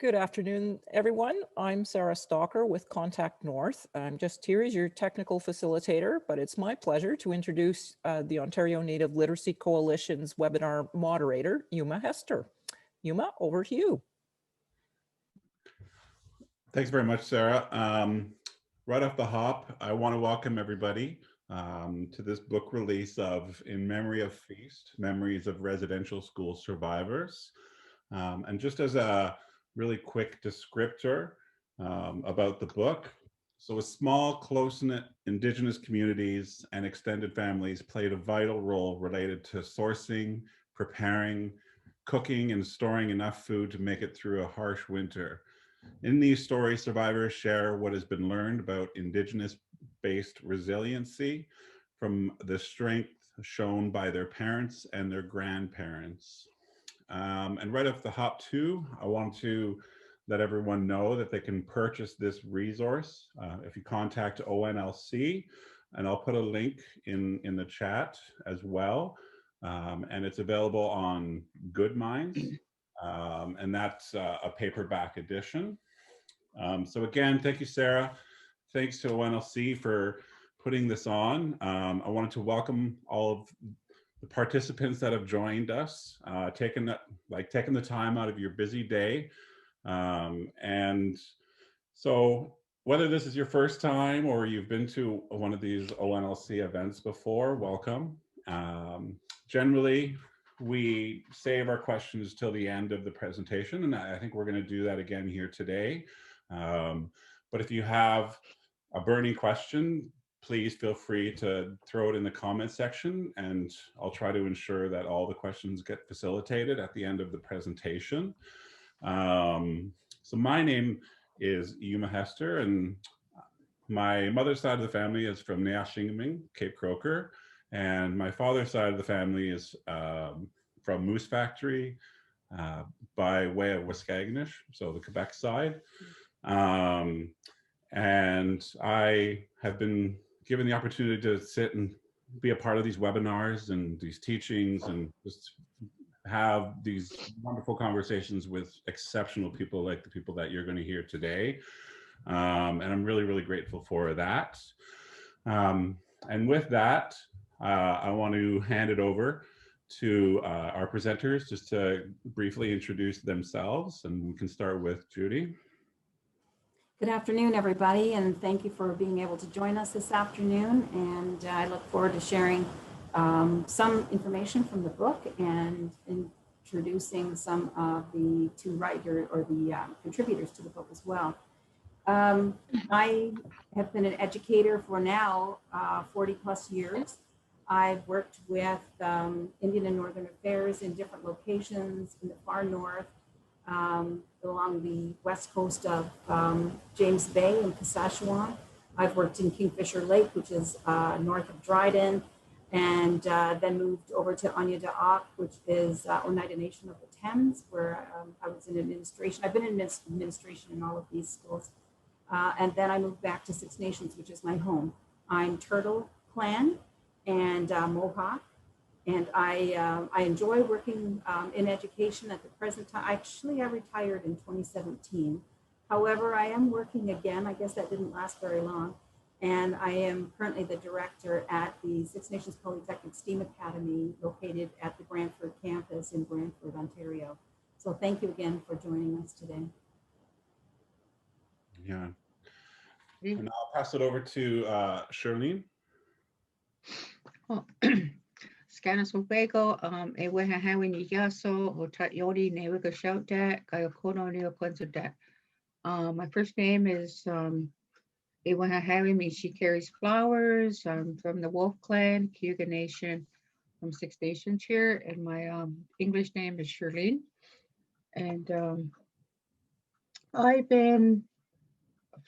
Good afternoon, everyone. I'm Sarah Stalker with Contact North. I'm just here as your technical facilitator, but it's my pleasure to introduce the Ontario Native Literacy Coalition's webinar moderator, Yuma Hester. Yuma, over to you. Thanks very much, Sarah. Right off the hop, I want to welcome everybody to this book release of In Memory of Feast, Memories of Residential School Survivors. And just as a really quick descriptor about the book. So a small, close-knit Indigenous communities and extended families played a vital role related to sourcing, preparing, cooking, and storing enough food to make it through a harsh winter. In these stories, survivors share what has been learned about Indigenous-based resiliency from the strength shown by their parents and their grandparents. And right off the hop too, I want to let everyone know that they can purchase this resource if you contact ONLC, and I'll put a link in the chat as well. And it's available on Good Minds, and that's a paperback edition. So again, thank you, Sarah. Thanks to ONLC for putting this on. I wanted to welcome all of the participants that have joined us, taking the time out of your busy day. And so whether this is your first time or you've been to one of these ONLC events before, welcome. Generally, we save our questions till the end of the presentation, and I think we're going to do that again here today. But if you have a burning question, please feel free to throw it in the comment section, and I'll try to ensure that all the questions get facilitated at the end of the presentation. So my name is Yuma Hester, and my mother's side of the family is from Neashingming, Cape Croker, and my father's side of the family is from Moose Factory by way of Waskaganish, so the Quebec side. And I have been given the opportunity to sit and be a part of these webinars and these teachings and just have these wonderful conversations with exceptional people like the people that you're going to hear today. And I'm really, really grateful for that. And with that, I want to hand it over to our presenters just to briefly introduce themselves, and we can start with Judy. Good afternoon, everybody, and thank you for being able to join us this afternoon. And I look forward to sharing some information from the book and introducing some of the two writers or the contributors to the book as well. I have been an educator for now 40 plus years. I've worked with Indian and Northern Affairs in different locations in the far north, along the west coast of James Bay in Saskatchewan. I've worked in Kingfisher Lake, which is north of Dryden, and then moved over to Anya-Da'ak, which is Oneida Nation of the Thames, where I was in administration. I've been in administration in all of these schools. And then I moved back to Six Nations, which is my home. I'm Turtle Clan and Mohawk. And I enjoy working in education at the present time. Actually, I retired in 2017. However, I am working again. I guess that didn't last very long. And I am currently the director at the Six Nations Polytechnic STEAM Academy, located at the Brantford campus in Brantford, Ontario. So thank you again for joining us today. Yeah. And I'll pass it over to Charlene. Oh. Scanas Obego, a weha hawi ni yaso, o tat yodi ne wika shout dat, kaya kono ni o kwanza dat. My first name is Ewaha Hawi means she carries flowers. I'm from the Wolf Clan, Cayuga Nation, from Six Nations here, and my English name is Charlene. And I've been,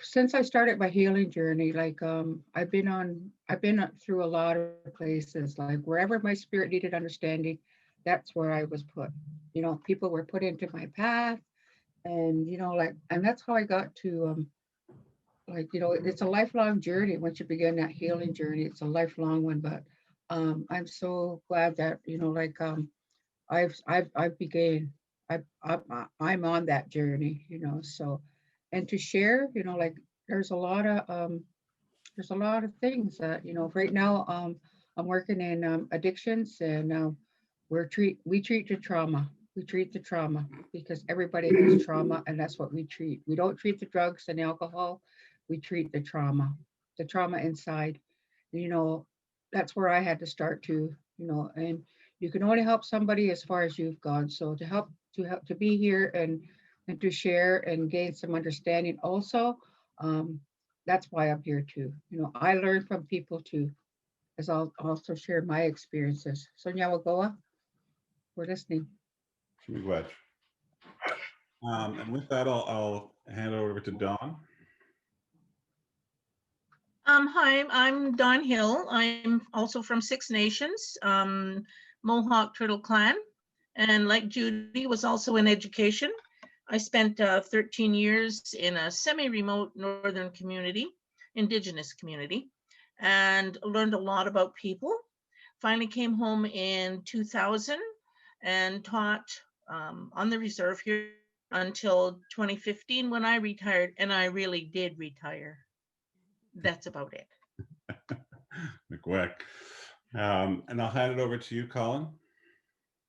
since I started my healing journey, like I've been through a lot of places, like wherever my spirit needed understanding, that's where I was put. You know, people were put into my path, and you know, like, and that's how I got to like, you know, it's a lifelong journey. Once you begin that healing journey, it's a lifelong one. But I'm so glad that, you know, like I've I'm on that journey, so, and to share, like there's a lot of things that, right now, I'm working in addictions, and we treat the trauma. We treat the trauma because everybody has trauma, and that's what we treat. We don't treat the drugs and alcohol. We treat the trauma inside. You know, that's where I had to start to, and you can only help somebody as far as you've gone. So to be here and to share and gain some understanding also, um, that's why I'm here too. I learn from people too, as I'll also share my experiences. Sonia Wagoa, we're listening. Miigwech. And with that, I'll hand over to Dawn. Hi, I'm Dawn Hill. I'm also from Six Nations, Mohawk Turtle Clan, and like Judy, was also in education. I spent 13 years in a semi-remote northern community, Indigenous community, and learned a lot about people. Finally came home in 2000 and taught on the reserve here until 2015 when I retired, and I really did retire. That's about it. Miigwech. And I'll hand it over to you, Colin.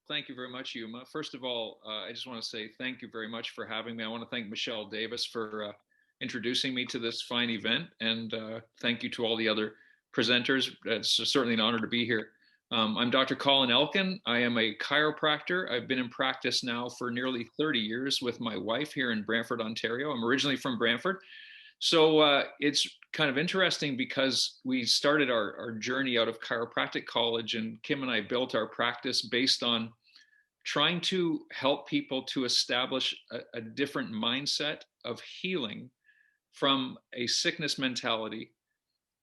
Thank you very much, Yuma. First of all, I just want to say thank you very much for having me. I want to thank Michelle Davis for introducing me to this fine event, and thank you to all the other presenters. It's certainly an honor to be here. I'm Dr. Colin Elkin. I am a chiropractor. I've been in practice now for nearly 30 years with my wife here in Brantford, Ontario. I'm originally from Brantford. So it's kind of interesting because we started our journey out of chiropractic college, and Kim and I built our practice based on trying to help people to establish a different mindset of healing from a sickness mentality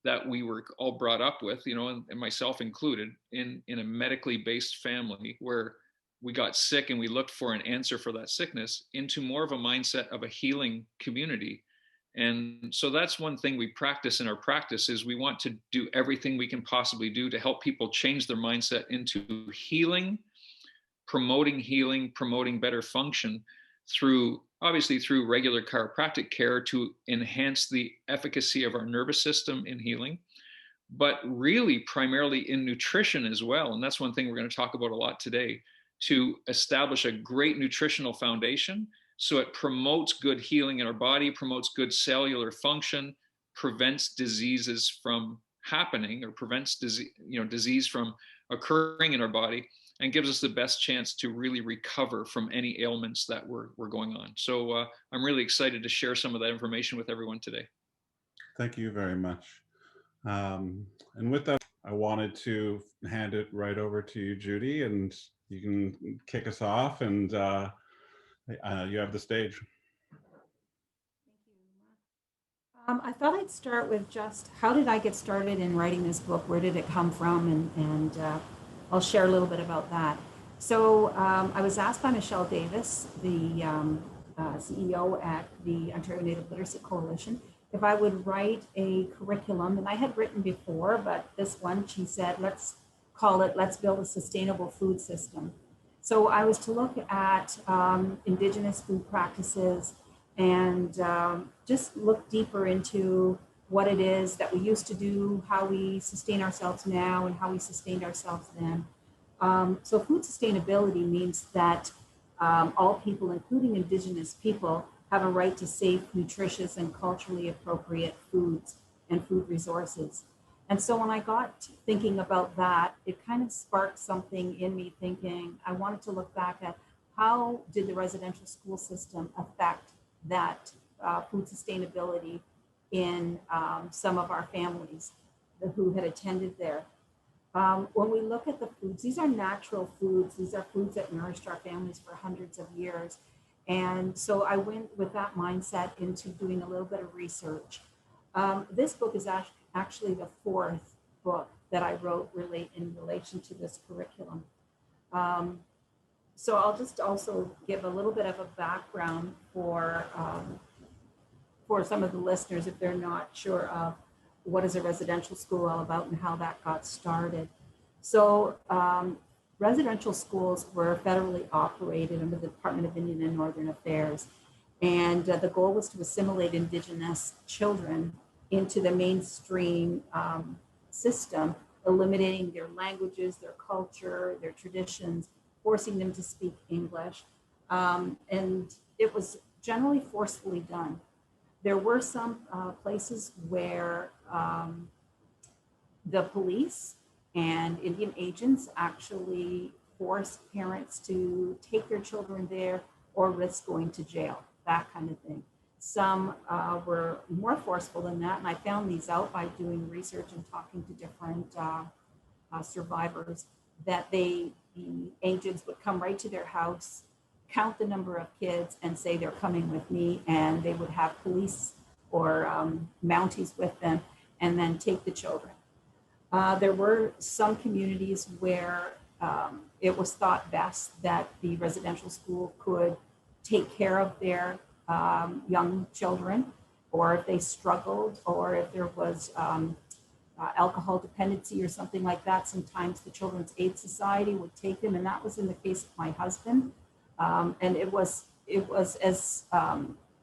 that we were all brought up with, and myself included, in a medically based family where we got sick and we looked for an answer for that sickness, into more of a mindset of a healing community. And so that's one thing we practice in our practice, is we want to do everything we can possibly do to help people change their mindset into healing, promoting better function obviously through regular chiropractic care to enhance the efficacy of our nervous system in healing, but really primarily in nutrition as well. And that's one thing we're going to talk about a lot today, to establish a great nutritional foundation. So it promotes good healing in our body, promotes good cellular function, prevents diseases from happening, or prevents disease from occurring in our body, and gives us the best chance to really recover from any ailments that were going on. So I'm really excited to share some of that information with everyone today. Thank you very much. And with that, I wanted to hand it right over to you, Judy, and you can kick us off, and you have the stage. I thought I'd start with just how did I get started in writing this book? Where did it come from? And I'll share a little bit about that. So I was asked by Michelle Davis, the CEO at the Ontario Native Literacy Coalition, if I would write a curriculum. And I had written before, but this one, she said, let's call it, Let's Build a Sustainable Food System. So I was to look at Indigenous food practices and just look deeper into what it is that we used to do, how we sustain ourselves now, and how we sustained ourselves then. So food sustainability means that all people, including Indigenous people, have a right to safe, nutritious, and culturally appropriate foods and food resources. And so when I got thinking about that, it kind of sparked something in me, thinking I wanted to look back at how did the residential school system affect that food sustainability in some of our families who had attended there. When we look at the foods, these are natural foods. These are foods that nourished our families for hundreds of years. And so I went with that mindset into doing a little bit of research. This book is actually the fourth book that I wrote in relation to this curriculum. So I'll just also give a little bit of a background for some of the listeners if they're not sure of what is a residential school all about and how that got started. So residential schools were federally operated under the Department of Indian and Northern Affairs. And the goal was to assimilate Indigenous children into the mainstream system, eliminating their languages, their culture, their traditions, forcing them to speak English. And it was generally forcefully done. There were some places where the police and Indian agents actually forced parents to take their children there or risk going to jail, that kind of thing. Some were more forceful than that, and I found these out by doing research and talking to different survivors, that the agents would come right to their house, count the number of kids, and say they're coming with me, and they would have police or Mounties with them, and then take the children. There were some communities where it was thought best that the residential school could take care of their young children, or if they struggled, or if there was alcohol dependency or something like that. Sometimes the Children's Aid Society would take them, and that was in the case of my husband. And it was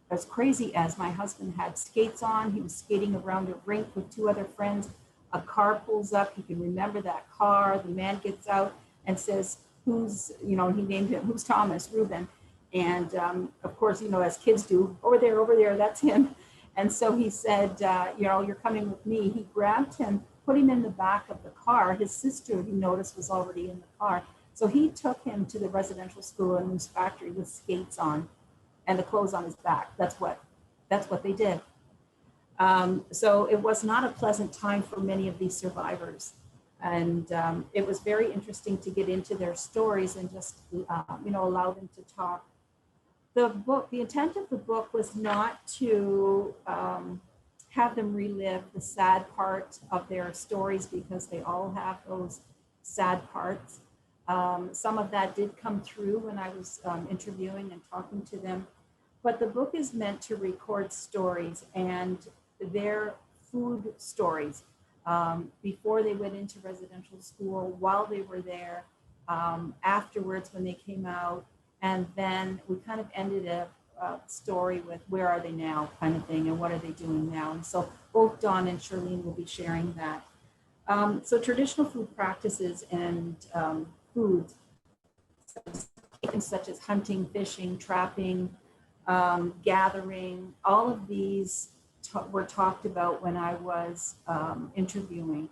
as crazy as my husband had skates on. He was skating around a rink with two other friends. A car pulls up. He can remember that car. The man gets out and says, "Who's," he named him, "Who's Thomas Reuben?" And of course, as kids do, over there, that's him. And so he said, "You're coming with me." He grabbed him, put him in the back of the car. His sister, he noticed, was already in the car. So he took him to the residential school in Moose Factory with skates on and the clothes on his back. That's what they did. So it was not a pleasant time for many of these survivors. And it was very interesting to get into their stories and just, allow them to talk. The intent of the book was not to have them relive the sad part of their stories, because they all have those sad parts. Some of that did come through when I was interviewing and talking to them. But the book is meant to record stories, and their food stories before they went into residential school, while they were there, afterwards when they came out, and then we kind of ended a story with where are they now, kind of thing, and what are they doing now. And so both Dawn and Charlene will be sharing that. So traditional food practices and foods such as hunting, fishing, trapping, gathering, all of these were talked about when I was interviewing.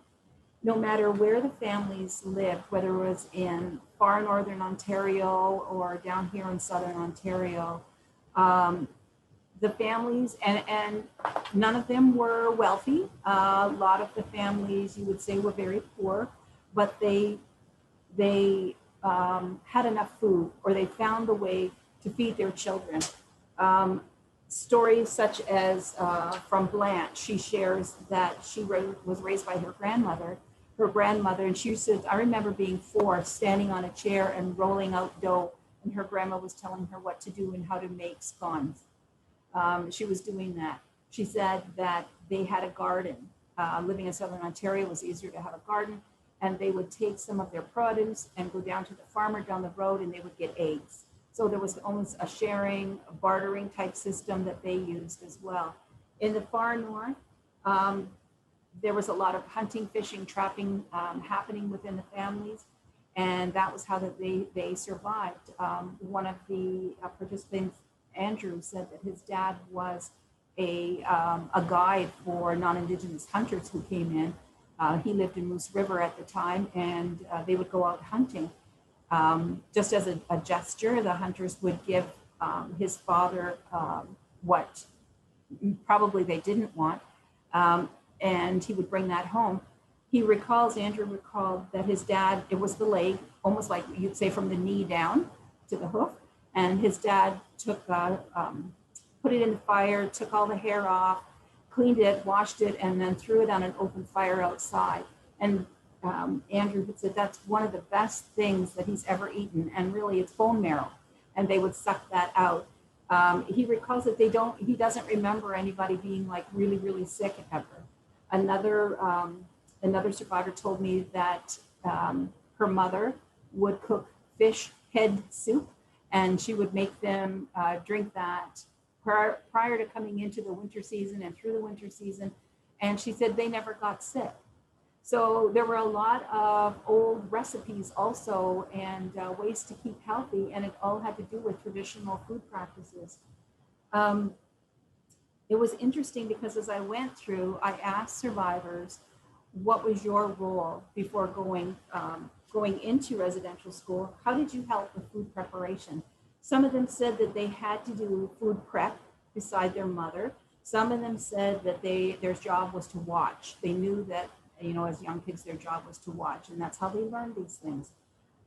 No matter where the families lived, whether it was in far northern Ontario or down here in southern Ontario, the families, and none of them were wealthy. A lot of the families, you would say, were very poor, but they had enough food, or they found a way to feed their children. Stories such as from Blanche, she shares that she was raised by her grandmother, and she said, "I remember being 4, standing on a chair and rolling out dough, and her grandma was telling her what to do and how to make scones." She was doing that. She said that they had a garden. Living in southern Ontario, it was easier to have a garden, and they would take some of their produce and go down to the farmer down the road, and they would get eggs. So there was almost a sharing, a bartering type system that they used as well. In the far north, there was a lot of hunting, fishing, trapping happening within the families, and that was how they survived. One of the participants, Andrew, said that his dad was a guide for non-Indigenous hunters who came in. He lived in Moose River at the time, and they would go out hunting. Just as a gesture, the hunters would give his father what probably they didn't want, and he would bring that home. Andrew recalled that his dad, it was the leg, almost like you'd say from the knee down to the hoof, and his dad took, put it in the fire, took all the hair off, cleaned it, washed it, and then threw it on an open fire outside. And Andrew had said that's one of the best things that he's ever eaten, and really it's bone marrow, and they would suck that out. He recalls that he doesn't remember anybody being like really, really sick ever. Another survivor told me that her mother would cook fish head soup, and she would make them drink that prior to coming into the winter season and through the winter season. And she said they never got sick. So there were a lot of old recipes also, and ways to keep healthy, and it all had to do with traditional food practices. It was interesting because as I went through, I asked survivors, what was your role before going into residential school? How did you help with food preparation? Some of them said that they had to do food prep beside their mother. Some of them said that their job was to watch. They knew that, you know, as young kids, their job was to watch, and that's how they learned these things.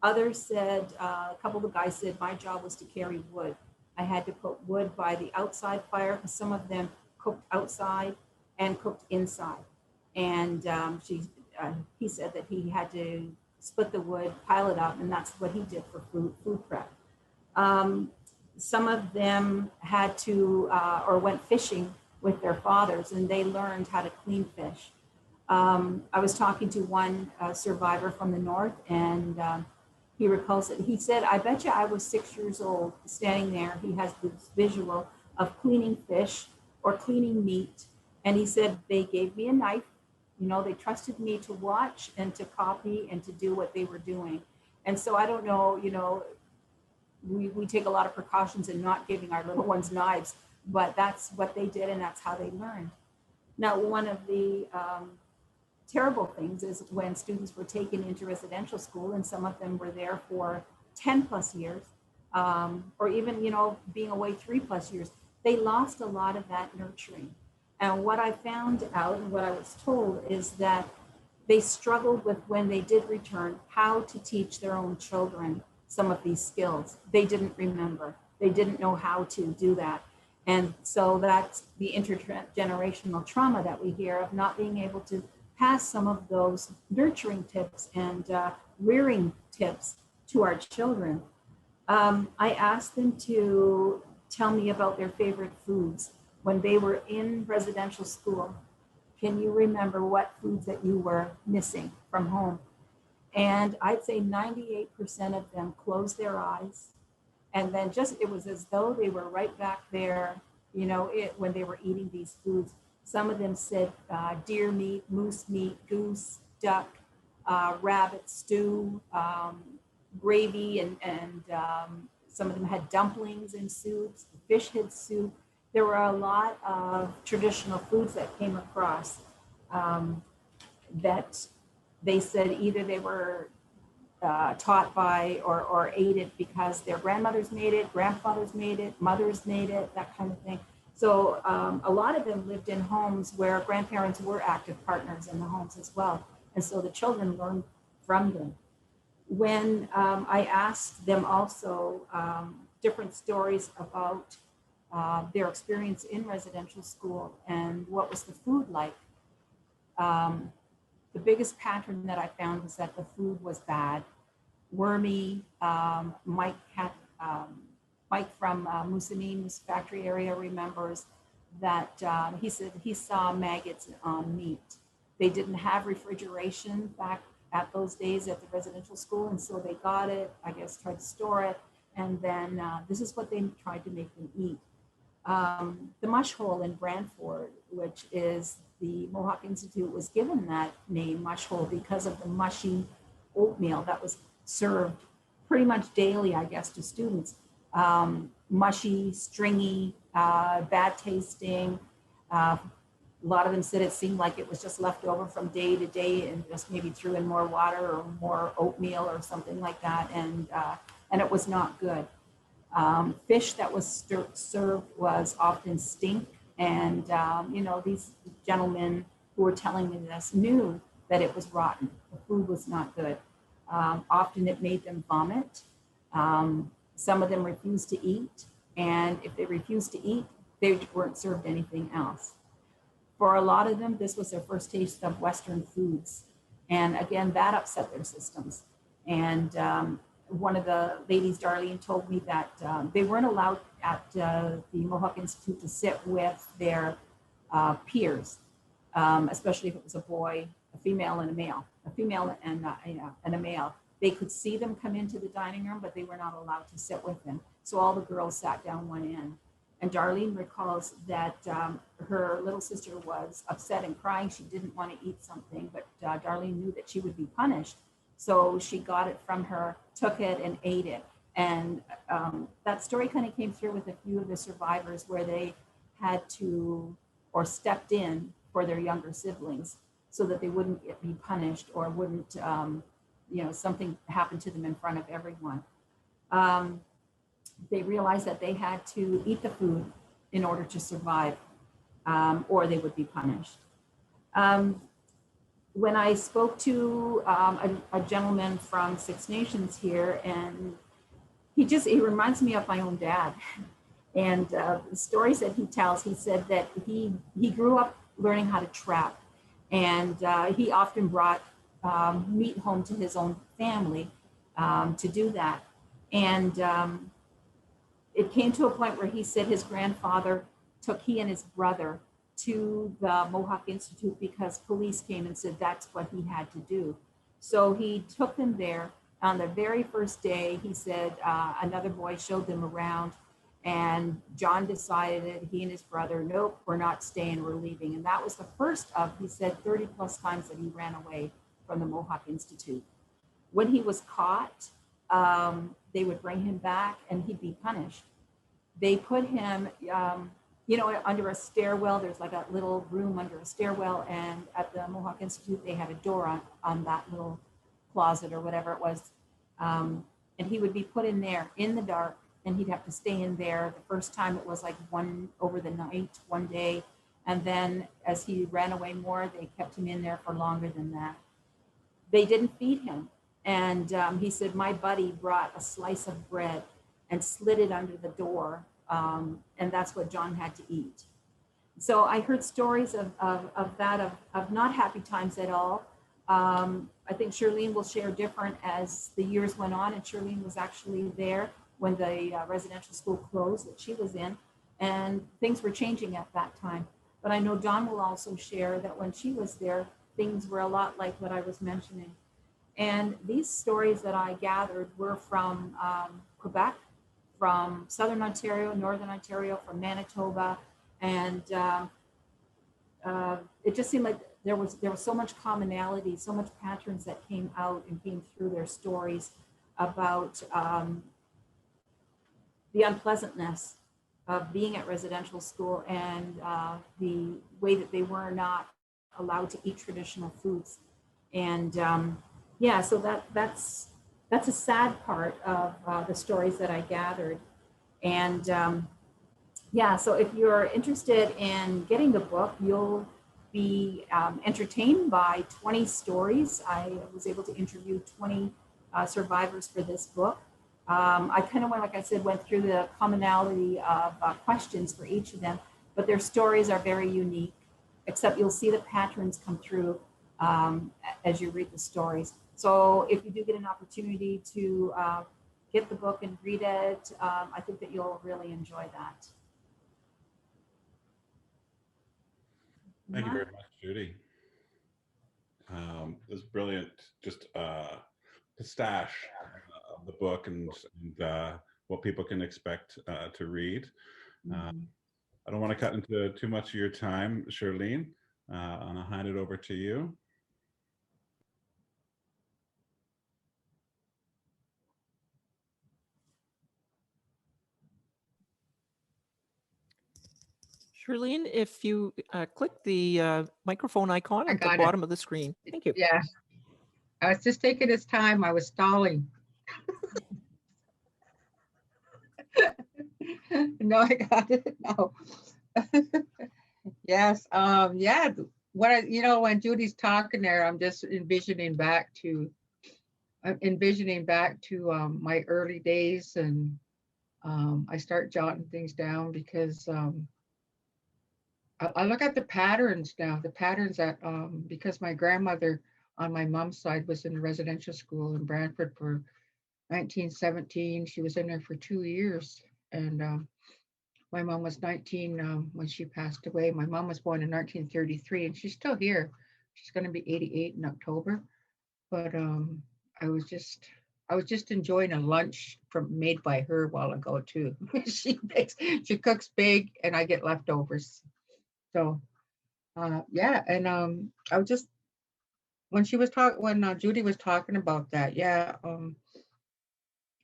Others said, a couple of the guys said, my job was to carry wood. I had to put wood by the outside fire, because some of them cooked outside and cooked inside. And he said that he had to split the wood, pile it up, and that's what he did for food prep. Some of them had to, or went fishing with their fathers, and they learned how to clean fish. I was talking to one survivor from the north, and he recalls it. He said, I bet you I was 6 years old standing there. He has this visual of cleaning fish or cleaning meat. And he said, they gave me a knife. You know, they trusted me to watch and to copy and to do what they were doing. And so I don't know, you know, we take a lot of precautions in not giving our little ones knives, but that's what they did, and that's how they learned. Now, one of the terrible things is when students were taken into residential school, and some of them were there for 10 plus years, or even, you know, being away 3+ years, they lost a lot of that nurturing. And what I found out and what I was told is that they struggled with, when they did return, how to teach their own children some of these skills. They didn't remember. They didn't know how to do that. And so that's the intergenerational trauma that we hear of not being able to pass some of those nurturing tips and rearing tips to our children. I asked them to tell me about their favorite foods when they were in residential school. Can you remember what foods that you were missing from home? And I'd say 98% of them closed their eyes. And then it was as though they were right back there, you know, when they were eating these foods. Some of them said deer meat, moose meat, goose, duck, rabbit stew, gravy, and some of them had dumplings and soups, fish head soup. There were a lot of traditional foods that came across that they said either they were taught by or ate it because their grandmothers made it, grandfathers made it, mothers made it, that kind of thing. So a lot of them lived in homes where grandparents were active partners in the homes as well. And so the children learned from them. When I asked them also different stories about their experience in residential school and what was the food like, the biggest pattern that I found was that the food was bad, wormy. Mike from Mussolini's factory area remembers that he said he saw maggots on meat. They didn't have refrigeration back at those days at the residential school, and so they got it, I guess, tried to store it, and then this is what they tried to make them eat. The mush hole in Brantford, which is the Mohawk Institute, was given that name, mush hole, because of the mushy oatmeal that was served pretty much daily, I guess, to students. Mushy, stringy, bad tasting. A lot of them said it seemed like it was just left over from day to day and just maybe threw in more water or more oatmeal or something like that. And it was not good. Fish that was served was often stink. And, you know, these gentlemen who were telling me this knew that it was rotten. The food was not good. Often it made them vomit. Some of them refused to eat. And if they refused to eat, they weren't served anything else. For a lot of them, this was their first taste of Western foods. And again, that upset their systems. And one of the ladies, Darlene, told me that they weren't allowed at the Mohawk Institute to sit with their peers, especially if it was a boy, a female and a male, a female and a male. They could see them come into the dining room, but they were not allowed to sit with them. So all the girls sat down one end. And Darlene recalls that her little sister was upset and crying. She didn't want to eat something, but Darlene knew that she would be punished. So she got it from her, took it, and ate it. And that story kind of came through with a few of the survivors where they had to, or stepped in for their younger siblings so that they wouldn't be punished or wouldn't, something happen to them in front of everyone. They realized that they had to eat the food in order to survive, or they would be punished. When I spoke to a gentleman from Six Nations here, and he reminds me of my own dad. And the stories that he tells, he said that he grew up learning how to trap. And he often brought meat home to his own family to do that. And it came to a point where he said his grandfather took he and his brother to the Mohawk Institute because police came and said that's what he had to do. So he took them there. On the very first day, he said another boy showed them around, and John decided, he and his brother, nope, we're not staying, we're leaving. And that was the first of, he said, 30 plus times that he ran away from the Mohawk Institute. When he was caught, they would bring him back and he'd be punished. They put him, under a stairwell. There's like a little room under a stairwell, and at the Mohawk Institute, they had a door on that little closet or whatever it was. And he would be put in there in the dark, and he'd have to stay in there. The first time it was like one over the night, one day. And then as he ran away more, they kept him in there for longer than that. They didn't feed him. And he said, my buddy brought a slice of bread and slid it under the door. And that's what John had to eat. So I heard stories of not happy times at all. I think Shirlene will share different as the years went on, and Shirlene was actually there when the residential school closed that she was in, and things were changing at that time. But I know Don will also share that when she was there, things were a lot like what I was mentioning. And these stories that I gathered were from Quebec, from Southern Ontario, Northern Ontario, from Manitoba, and it just seemed like there was so much commonality, so much patterns that came out and came through their stories about the unpleasantness of being at residential school and the way that they were not allowed to eat traditional foods. And so that's a sad part of the stories that I gathered. And so if you're interested in getting the book, you'll be entertained by 20 stories. I was able to interview 20 survivors for this book. I kind of went, like I said, went through the commonality of questions for each of them, but their stories are very unique, except you'll see the patterns come through as you read the stories. So if you do get an opportunity to get the book and read it, I think that you'll really enjoy that. Thank you very much, Judy. It was brilliant, just the stash of the book and what people can expect to read. I don't want to cut into too much of your time, Shirlene, and I'll hand it over to you. Shirlene, if you click the microphone icon at the bottom of the screen. Thank you. Yeah, I was just taking this time. I was stalling. No, I got it. No. Yes. When Judy's talking there, I'm just envisioning back to my early days, and I start jotting things down because I look at the patterns now, that because my grandmother on my mom's side was in a residential school in Brantford for 1917. She was in there for 2 years, and my mom was 19 when she passed away. My mom was born in 1933, and she's still here. She's going to be 88 in October. But I was just enjoying a lunch made by her a while ago too. She cooks big and I get leftovers. So yeah, and I was just when Judy was talking about that, yeah,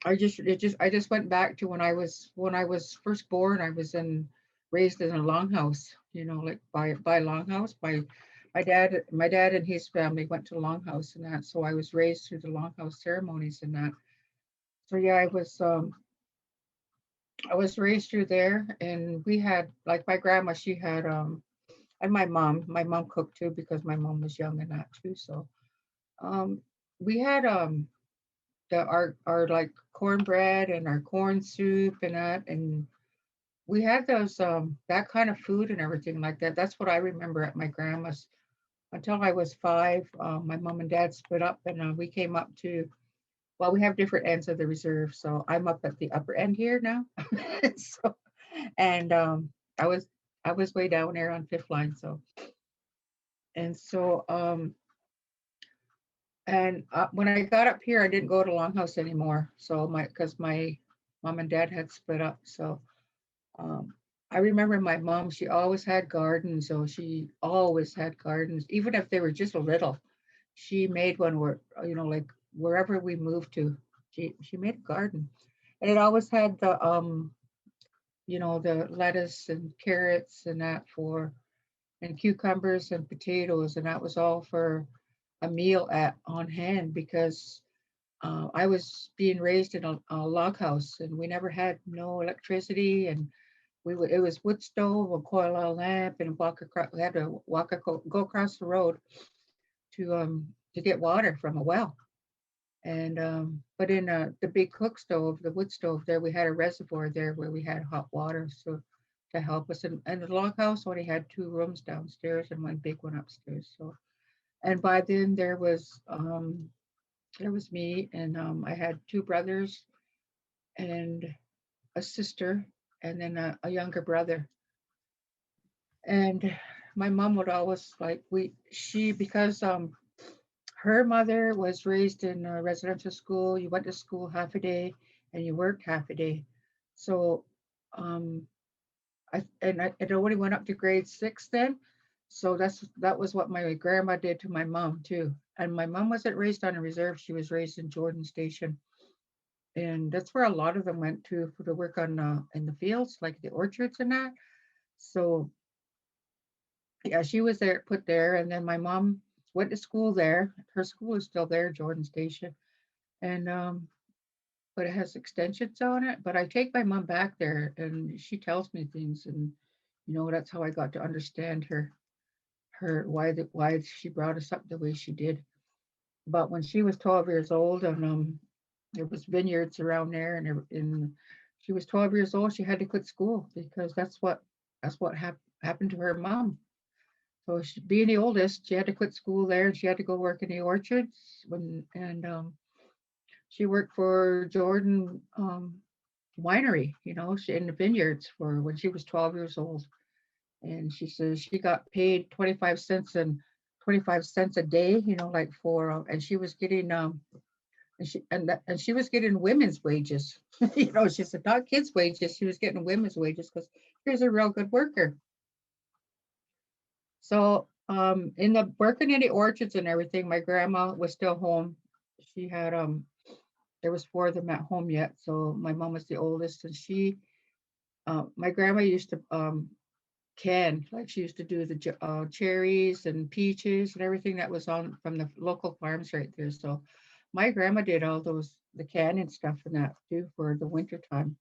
I just went back to when I was first born. I was raised in a longhouse, like by longhouse. My dad and his family went to longhouse and that, so I was raised through the longhouse ceremonies and that. So yeah, I was raised through there, and we had like my grandma. She had and my mom. My mom cooked too because my mom was young and that too. So um, we had our like cornbread and our corn soup and that, and we had those that kind of food and everything like that. That's what I remember at my grandma's until I was 5. My mom and dad split up, and we came up to, well, we have different ends of the reserve, so I'm up at the upper end here now. So, and I was I was way down there on 5th line. So and so when I got up here, I didn't go to Longhouse anymore. So because my mom and dad had split up. So um, I remember my mom, she always had gardens. So she always had gardens, even if they were just a little. She made one where, like wherever we moved to, she made a garden. And it always had the lettuce and carrots and that and cucumbers and potatoes. And that was all for a meal on hand because I was being raised in a log house and we never had no electricity, and it was wood stove, a coil oil lamp, and we had to go across the road to get water from a well. And but in the big cook stove, the wood stove there, we had a reservoir there where we had hot water so to help us. And the log house only had 2 rooms downstairs and one big one upstairs. So and by then there was me, and I had 2 brothers and a sister, and then a younger brother. And my mom would always because her mother was raised in a residential school. You went to school half a day and you worked half a day. So um, it only went up to grade 6 then. So that was what my grandma did to my mom too. And my mom wasn't raised on a reserve. She was raised in Jordan Station. And that's where a lot of them went to for the work on in the fields, like the orchards and that. So yeah, she was put there, and then my mom went to school there. Her school is still there, Jordan Station, and but it has extensions on it. But I take my mom back there, and she tells me things, and that's how I got to understand her why she brought us up the way she did. But when she was 12 years old, and there was vineyards around there, and she was 12 years old, she had to quit school because that's what happened to her mom. So being the oldest, she had to quit school there, and she had to go work in the orchards. She worked for Jordan Winery, in the vineyards for when she was 12 years old. And she says she got paid 25 cents a day, like and she was getting she was getting women's wages. She said not kids' wages, she was getting women's wages because she was a real good worker. So in the working in the orchards and everything, my grandma was still home. She had there was 4 of them at home yet. So my mom was the oldest, and my grandma used to can, like she used to do the cherries and peaches and everything that was on from the local farms right there. So my grandma did all the canning stuff and that too for the winter time.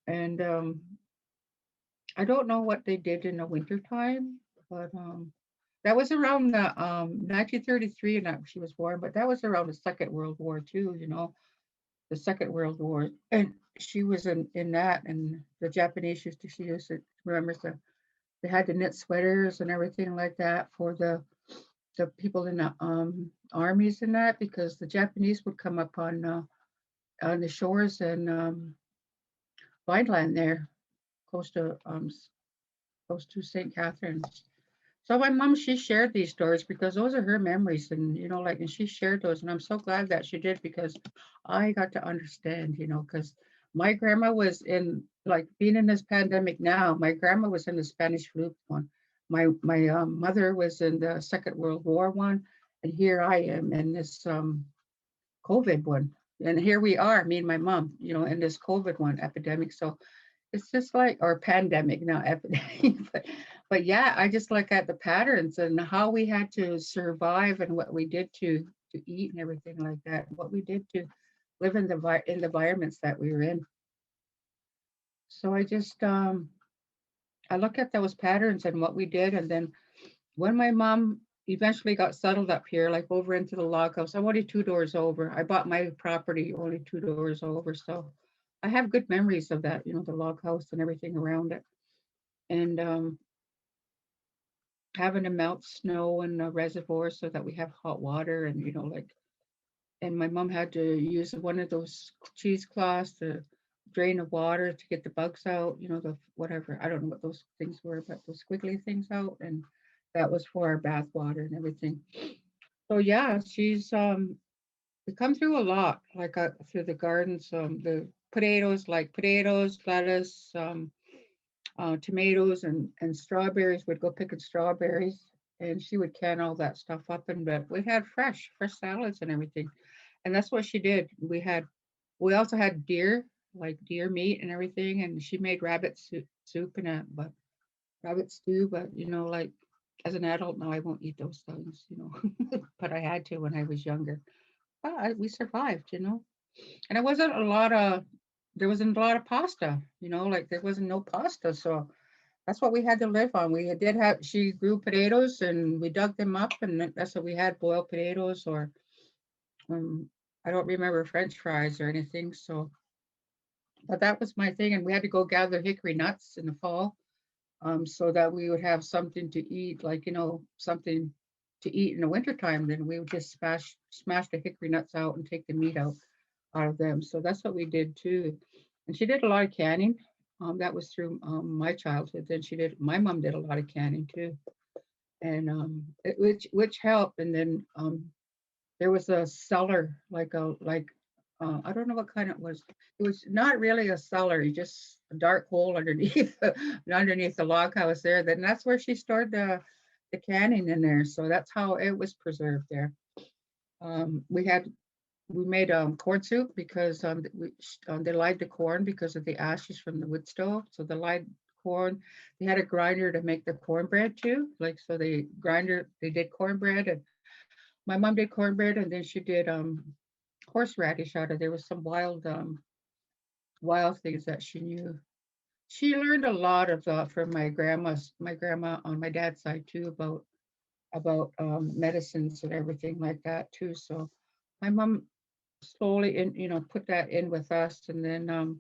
And I don't know what they did in the winter time, but that was around the 1933, and that she was born, but that was around the Second World War too, the Second World War. And she was in that, and the Japanese she used to remember they had to knit sweaters and everything like that for the people in the armies and that, because the Japanese would come up on the shores and Vineland there, close to St. Catharines. So my mom, she shared these stories because those are her memories, and like, and she shared those, and I'm so glad that she did, because I got to understand, because my grandma was in, like, being in this pandemic now. My grandma was in the Spanish flu one. My mother was in the Second World War one, and here I am in this COVID one, and here we are, me and my mom, in this COVID one epidemic. So it's just like, or pandemic now, epidemic. but yeah, I just look at the patterns and how we had to survive, and what we did to eat and everything like that, what we did to live in the environments that we were in. So I just I look at those patterns and what we did. And then when my mom eventually got settled up here, like over into the log house, I'm only 2 doors over. I bought my property only 2 doors over, so I have good memories of that, the log house and everything around it. And having to melt snow in the reservoir so that we have hot water, and like, and my mom had to use one of those cheesecloths to drain the water to get the bugs out, the whatever, I don't know what those things were, but those squiggly things out, and that was for our bath water and everything. So yeah, she's we come through a lot, like through the gardens, the potatoes, like potatoes, lettuce, tomatoes, and strawberries. We'd go picking strawberries, and she would can all that stuff up, and but we had fresh salads and everything. And that's what she did. We also had deer, like deer meat and everything, and she made rabbit soup and but rabbit stew. But like, as an adult now, I won't eat those things, but I had to when I was younger. But we survived, and it wasn't a lot of, there wasn't a lot of pasta, like there wasn't no pasta. So that's what we had to live on. We did have, she grew potatoes and we dug them up, and that's what we had, boiled potatoes, or I don't remember French fries or anything. So, but that was my thing. And we had to go gather hickory nuts in the fall, so that we would have something to eat, like, something to eat in the wintertime. Then we would just smash the hickory nuts out and take the meat out of them. So that's what we did too. And she did a lot of canning. That was through my childhood. Then my mom did a lot of canning too, and which helped. And then there was a cellar, like I don't know what kind it was. It was not really a cellar, just a dark hole underneath underneath the log house there. Then that's where she stored the canning in there. So that's how it was preserved there. We made corn soup because they lied the corn because of the ashes from the wood stove. So the lied corn, they had a grinder to make the cornbread too. Like, so they did cornbread, and my mom did cornbread, and then she did horseradish out of there. Was some wild things that she knew. She learned a lot of from my grandma on my dad's side too, about medicines and everything like that too. So my mom slowly put that in with us. And then in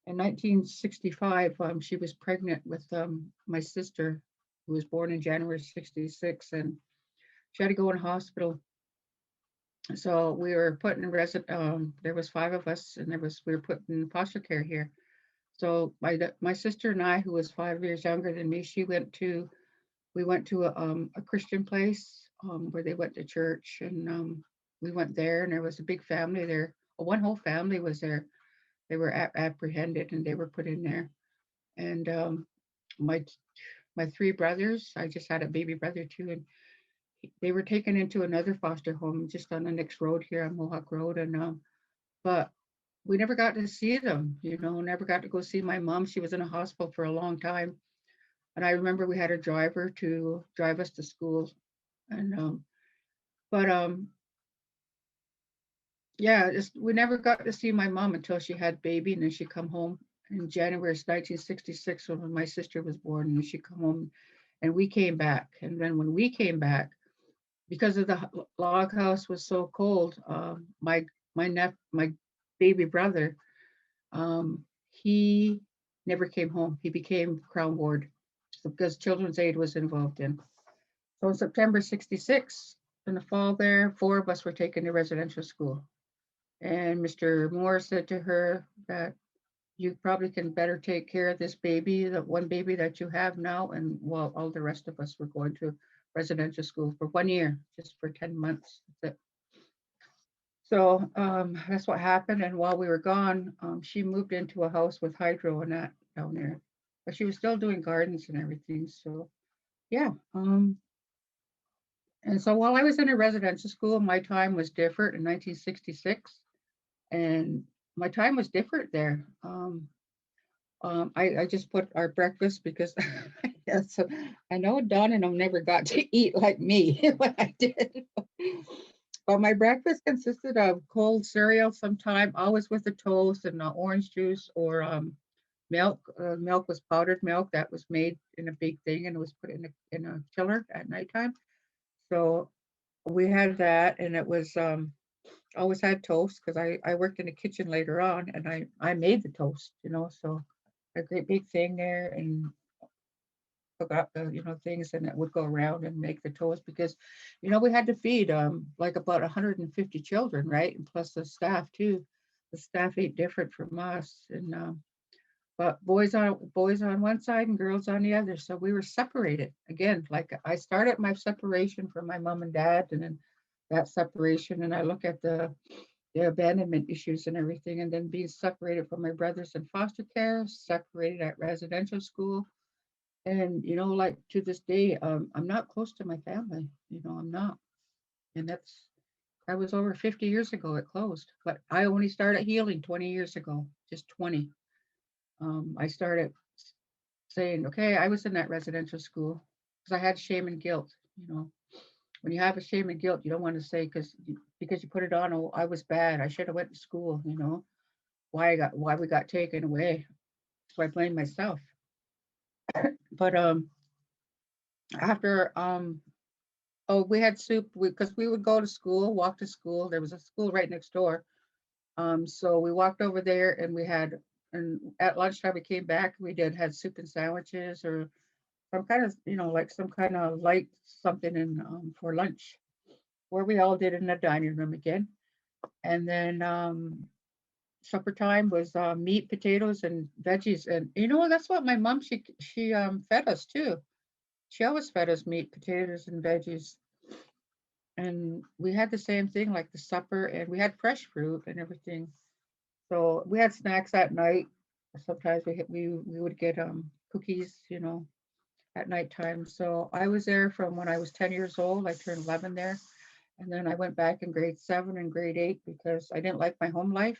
1965 she was pregnant with my sister, who was born in January 66, and she had to go in hospital. So we were put in there was 5 of us, and we were put in foster care here. So my sister and I, who was 5 years younger than me, we went to a Christian place where they went to church, and we went there, and there was a big family there. Well, one whole family was there. They were apprehended, and they were put in there. And my 3 brothers, I just had a baby brother too, and they were taken into another foster home just on the next road here on Mohawk Road. And but we never got to see them, never got to go see my mom. She was in a hospital for a long time. And I remember we had a driver to drive us to school. And yeah, we never got to see my mom until she had baby, and then she come home in January 1966 when my sister was born, and she come home, and we came back. And then when we came back, because of the log house was so cold, my baby brother, he never came home. He became Crown Ward, because Children's Aid was involved in. So in September 66, in the fall there, 4 of us were taken to residential school. And Mr. Moore said to her that you probably can better take care of this baby, the one baby that you have now, and while all the rest of us were going to residential school for 1 year, just for 10 months. That's it. So that's what happened. And while we were gone, she moved into a house with hydro and that down there. But she was still doing gardens and everything. So yeah. And so while I was in a residential school, my time was different in 1966. And my time was different there. I just put our breakfast because yeah, so I know Don and I never got to eat like me what I did. But my breakfast consisted of cold cereal sometime, always with a toast and orange juice or milk. Milk was powdered milk that was made in a big thing and it was put in a chiller at nighttime. So we had that, and it was always had toast because I worked in the kitchen later on, and I made the toast, so a great big thing there, and forgot the things, and it would go around and make the toast because we had to feed like about 150 children, right, and plus the staff too. The staff ate different from us, and but boys on one side and girls on the other, so we were separated again. Like I started my separation from my mom and dad, and then that separation, and I look at the abandonment issues and everything, and then being separated from my brothers in foster care, separated at residential school. And like to this day, I'm not close to my family. I'm not, and that was over 50 years ago. It closed, but I only started healing 20 years ago, just 20. I started saying, okay, I was in that residential school because I had shame and guilt. When you have a shame and guilt, you don't want to say because you put it on. Oh, I was bad. I should have went to school. Why we got taken away. So I blame myself. But after oh, we had soup because we would go to school, walk to school. There was a school right next door. So we walked over there and and at lunchtime we came back. We had soup and sandwiches or some kind of, like some kind of light something in for lunch, where we all did in the dining room again. And then supper time was meat, potatoes, and veggies. And that's what my mom she fed us too. She always fed us meat, potatoes, and veggies. And we had the same thing like the supper, and we had fresh fruit and everything. So we had snacks at night. Sometimes we would get cookies, at nighttime. So I was there from when I was 10 years old. I turned 11 there. And then I went back in grade 7 and grade 8 because I didn't like my home life.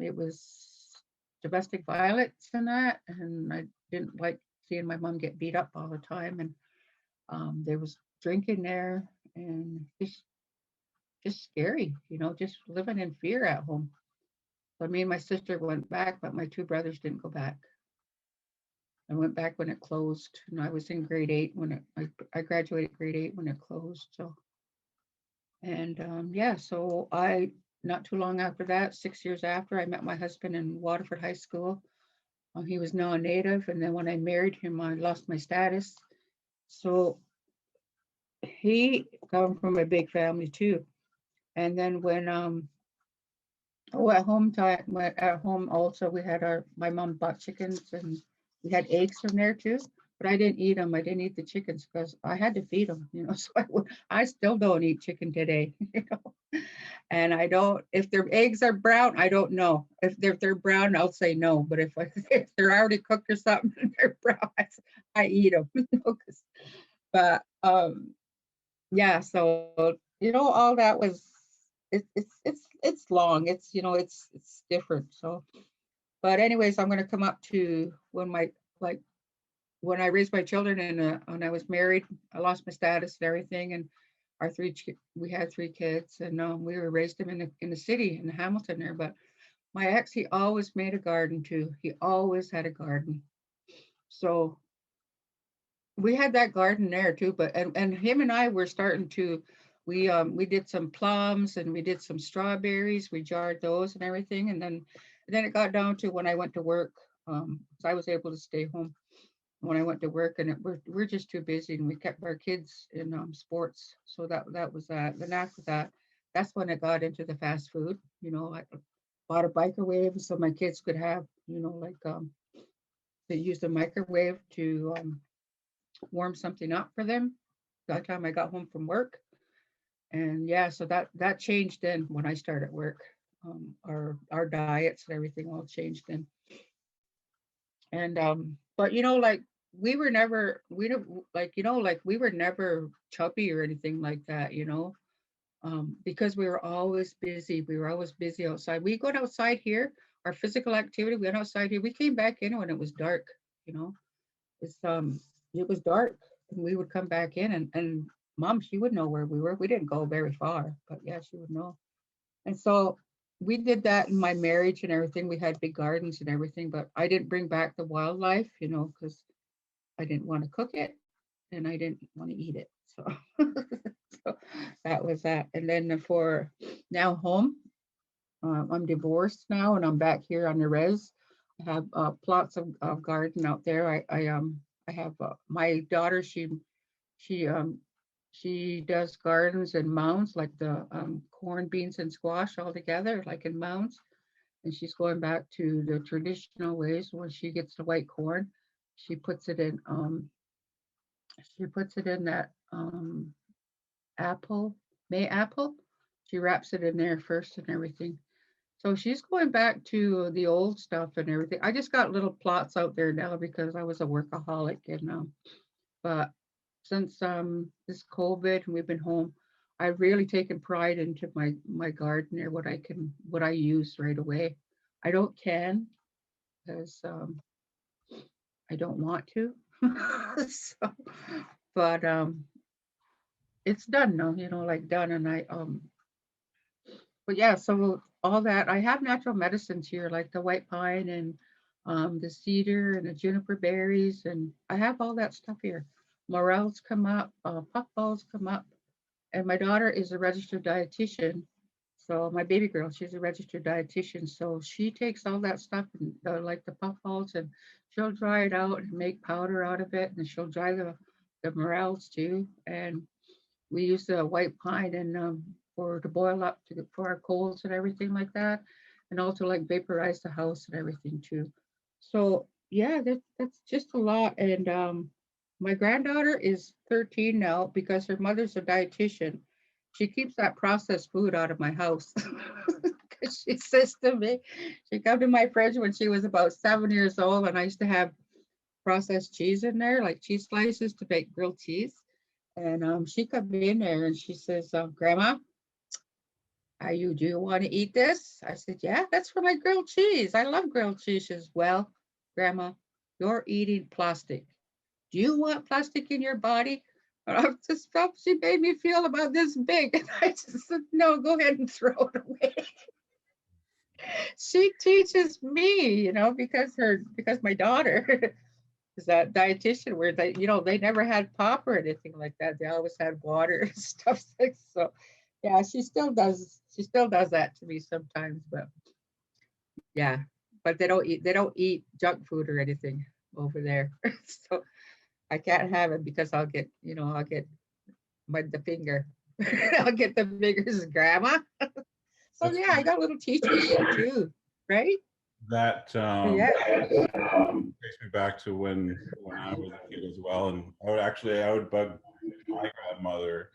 It was domestic violence and that, and I didn't like seeing my mom get beat up all the time. And there was drinking there, and just scary, just living in fear at home. So me and my sister went back, but my two brothers didn't go back. I went back when it closed, and I was in grade 8 when I graduated grade 8 when it closed. So, and yeah, so not too long after that, 6 years after, I met my husband in Waterford High School. He was non-native, and then when I married him, I lost my status. So he come from a big family too. And then when at home also we had my mom bought chickens and we had eggs from there too. But I didn't eat them. I didn't eat the chickens because I had to feed them, So I still don't eat chicken today, And I don't. If their eggs are brown, I don't know. If they're brown, I'll say no. But if they're already cooked or something and they're brown, I eat them. But yeah. So all that was. It's long. It's different. So, but anyways, I'm going to come up to when I raised my children and when I was married, I lost my status and everything, and we had 3 kids, and we were raised them in the city in Hamilton there. But my ex, he always made a garden too. He always had a garden, so we had that garden there too. But and him and I were starting to. We did some plums and we did some strawberries. We jarred those and everything, and then it got down to when I went to work. So I was able to stay home when I went to work, and we're just too busy, and we kept our kids in sports. So that was that. Then after that, that's when I got into the fast food. bought a microwave so my kids could have, you know, like they use the microwave to warm something up for them by the time I got home from work. And yeah, so that changed then when I started work. Our diets and everything all changed then. And but you know, like we don't like, you know, like we were never chubby or anything like that, you know. Because we were always busy. We were always busy outside. We go outside here, our physical activity, we went outside here. We came back in when it was dark, you know. It's it was dark and we would come back in and mom, she would know where we were. We didn't go very far, but yeah, she would know. And so we did that in my marriage and everything. We had big gardens and everything, but I didn't bring back the wildlife, you know, because I didn't want to cook it and I didn't want to eat it. So, so that was that. And then for now home, I'm divorced now and I'm back here on the res. I have plots of garden out there. I have my daughter. She she does gardens and mounds like the corn, beans, and squash all together, like in mounds. And she's going back to the traditional ways. When she gets the white corn, she puts it in that apple, May apple. She wraps it in there first and everything. So she's going back to the old stuff and everything. I just got little plots out there now because I was a workaholic and but since this COVID and we've been home, I've really taken pride into my garden or what I use right away. I don't can because I don't want to. So, but it's done now, you know, like done and but yeah, so all that I have natural medicines here like the white pine and the cedar and the juniper berries and I have all that stuff here. Morels come up, puffballs come up, and my daughter is a registered dietitian. So my baby girl, she's a registered dietitian. So she takes all that stuff and like the puffballs and she'll dry it out and make powder out of it. And she'll dry the morels too. And we use the white pine and for to boil up for our colds and everything like that. And also like vaporize the house and everything too. So yeah, that's just a lot. And my granddaughter is 13 now because her mother's a dietitian. She keeps that processed food out of my house. Because she says to me, she came to my fridge when she was about 7 years old, and I used to have processed cheese in there, like cheese slices to make grilled cheese. And she come in there and she says, Grandma, do you want to eat this? I said, yeah, that's for my grilled cheese. I love grilled cheese. She says, well, Grandma, you're eating plastic. Do you want plastic in your body? And I just felt she made me feel about this big. And I just said, no, go ahead and throw it away. She teaches me, you know, because my daughter is that dietitian where they, you know, they never had pop or anything like that. They always had water and stuff. So yeah, she still does that to me sometimes, but yeah, but they don't eat junk food or anything over there. So I can't have it because I'll get the finger. I'll get the fingers, Grandma. So yeah, I got little teachers too, right? That Yeah. takes me back to when I was a kid as well, and I would bug my grandmother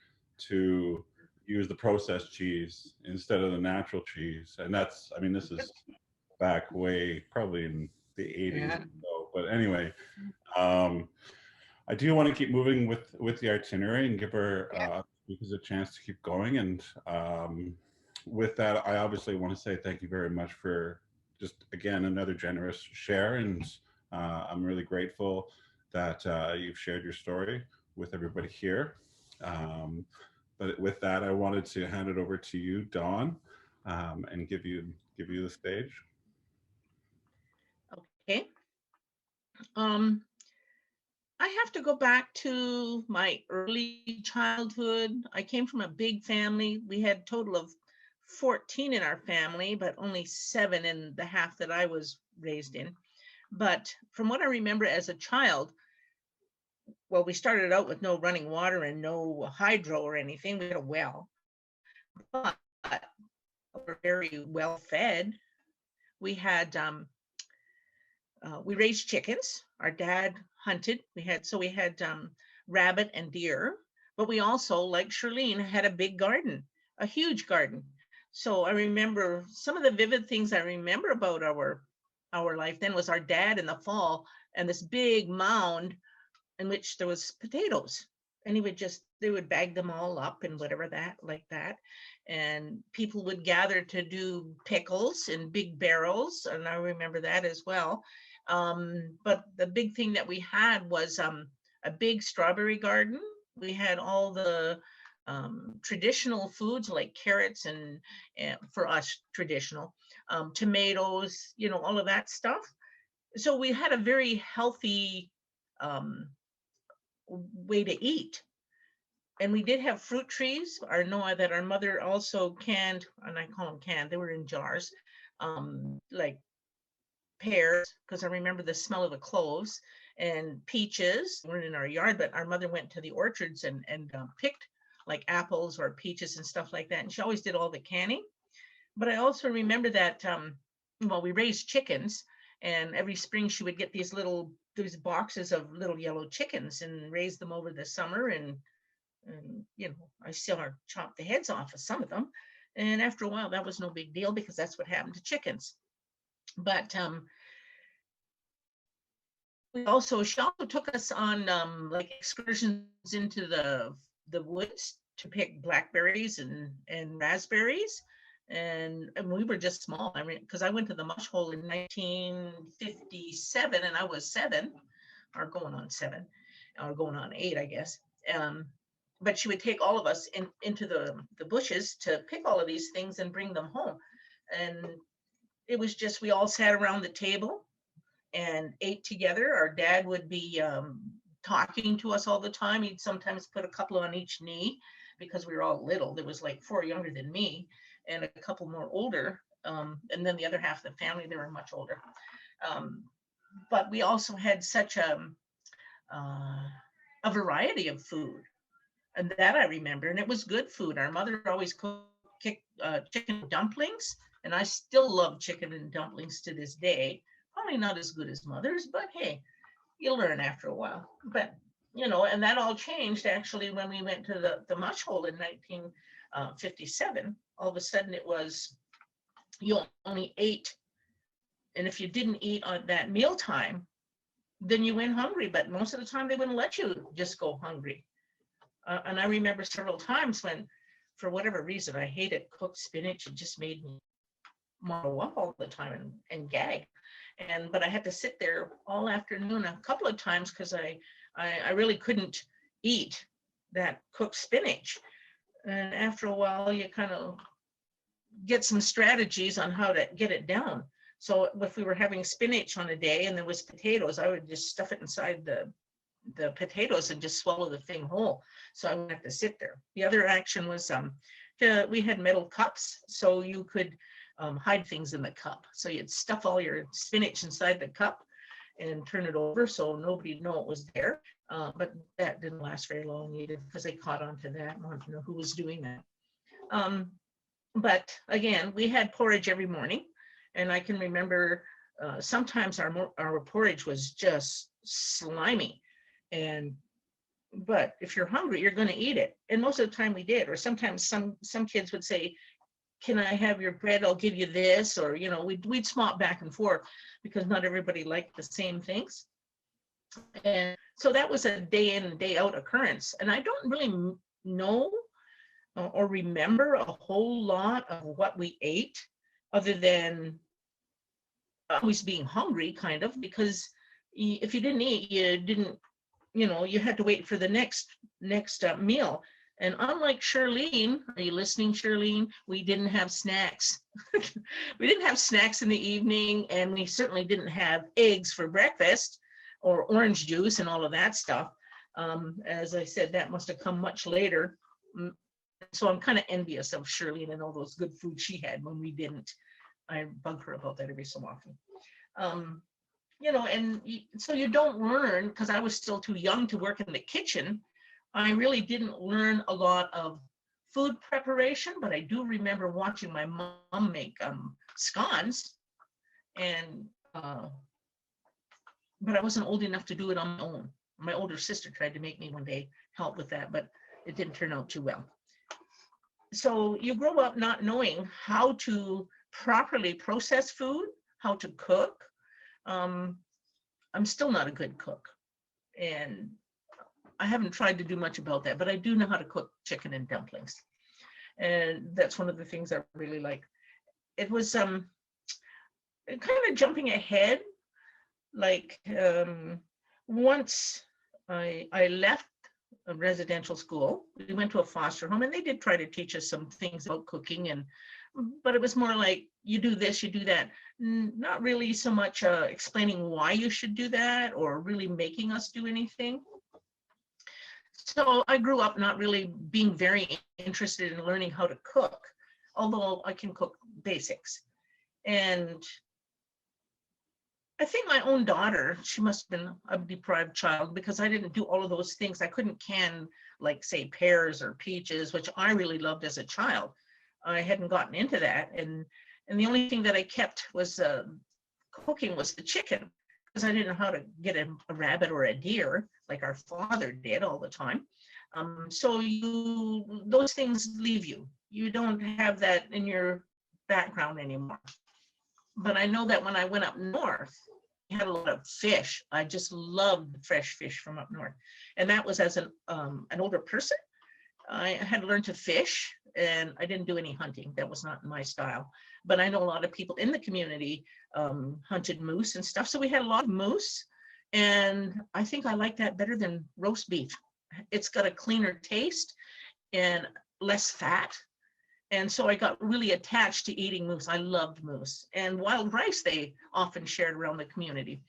to use the processed cheese instead of the natural cheese, and this is back way probably in the 80s. Yeah. So, but anyway, I do want to keep moving with the itinerary and give her speakers a chance to keep going. And with that, I obviously want to say thank you very much for just, again, another generous share. And I'm really grateful that you've shared your story with everybody here. But with that, I wanted to hand it over to you, Dawn, and give you the stage. Okay. I have to go back to my early childhood. I came from a big family. We had a total of 14 in our family, but only 7 in the half that I was raised in. But from what I remember as a child, well, we started out with no running water and no hydro or anything. We had a well, but we're very well fed. we had, we raised chickens. Our dad hunted. We had rabbit and deer, but we also, like Shirlene, had a big garden, a huge garden. So I remember some of the vivid things I remember about our life then was our dad in the fall and this big mound in which there was potatoes, and they would bag them all up and whatever like that. And people would gather to do pickles in big barrels. And I remember that as well. But the big thing that we had was a big strawberry garden. We had all the traditional foods like carrots and for us traditional, tomatoes, all of that stuff. So we had a very healthy way to eat. And we did have fruit trees. I know that our mother also canned, and I call them canned, they were in jars, like pears, because I remember the smell of the cloves, and peaches weren't in our yard, but our mother went to the orchards and picked like apples or peaches and stuff like that. And she always did all the canning. But I also remember that, we raised chickens, and every spring she would get these boxes of little yellow chickens and raise them over the summer. And I saw her chop the heads off of some of them. And after a while, that was no big deal because that's what happened to chickens. But she also took us on like excursions into the woods to pick blackberries and raspberries. And we were just small. I mean, because I went to the mush hole in 1957 and I was 7, or going on 7, or going on 8, I guess. But she would take all of us into the bushes to pick all of these things and bring them home. And it was just, we all sat around the table and ate together. Our dad would be talking to us all the time. He'd sometimes put a couple on each knee because we were all little. There was like 4 younger than me and a couple more older. And then the other half of the family, they were much older. But we also had such a variety of food. And that I remember, and it was good food. Our mother always cooked chicken dumplings, and I still love chicken and dumplings to this day. Probably not as good as mother's, but hey, you learn after a while. But, and that all changed actually when we went to the mush hole in 1957. All of a sudden it was, you only ate, and if you didn't eat on that mealtime, then you went hungry. But most of the time they wouldn't let you just go hungry. And I remember several times when, for whatever reason, I hated cooked spinach. It just made me marrow up all the time and gag. But I had to sit there all afternoon a couple of times because I really couldn't eat that cooked spinach. And after a while, you kind of get some strategies on how to get it down. So if we were having spinach on a day and there was potatoes, I would just stuff it inside the potatoes and just swallow the thing whole. So I wouldn't have to sit there. The other action was we had metal cups, so you could hide things in the cup. So you'd stuff all your spinach inside the cup and turn it over so nobody'd know it was there. But that didn't last very long either because they caught on to that and wanted to know who was doing that. But again, we had porridge every morning, and I can remember sometimes our porridge was just slimy. But if you're hungry, you're going to eat it. And most of the time we did. Or sometimes some kids would say, can I have your bread? I'll give you this. Or, we'd swap back and forth because not everybody liked the same things. And so that was a day in and day out occurrence. And I don't really know or remember a whole lot of what we ate other than always being hungry, kind of, because if you didn't eat, you didn't, you had to wait for the next meal. And unlike Shirlene, are you listening, Shirlene? We didn't have snacks. We didn't have snacks in the evening, and we certainly didn't have eggs for breakfast or orange juice and all of that stuff. As I said, that must have come much later. So I'm kind of envious of Shirlene and all those good food she had when we didn't. I bug her about that every so often. And so you don't learn, because I was still too young to work in the kitchen. I really didn't learn a lot of food preparation, but I do remember watching my mom make scones. And, but I wasn't old enough to do it on my own. My older sister tried to make me one day help with that, but it didn't turn out too well. So you grow up not knowing how to properly process food, how to cook. I'm still not a good cook, and I haven't tried to do much about that, but I do know how to cook chicken and dumplings. And that's one of the things I really like. It was kind of jumping ahead, like once I left a residential school, we went to a foster home, and they did try to teach us some things about cooking, but it was more like, you do this, you do that. Not really so much explaining why you should do that or really making us do anything. So I grew up not really being very interested in learning how to cook, although I can cook basics. And I think my own daughter, she must have been a deprived child, because I didn't do all of those things. I couldn't can, like, say, pears or peaches, which I really loved as a child. I hadn't gotten into that. And the only thing that I kept was cooking was the chicken, because I didn't know how to get a rabbit or a deer like our father did all the time. So those things leave you. You don't have that in your background anymore. But I know that when I went up north, we had a lot of fish. I just loved fresh fish from up north. And that was as an older person. I had learned to fish, and I didn't do any hunting. That was not my style. But I know a lot of people in the community hunted moose and stuff. So we had a lot of moose. And I think I like that better than roast beef. It's got a cleaner taste and less fat. And so I got really attached to eating moose. I loved moose. And wild rice, they often shared around the community.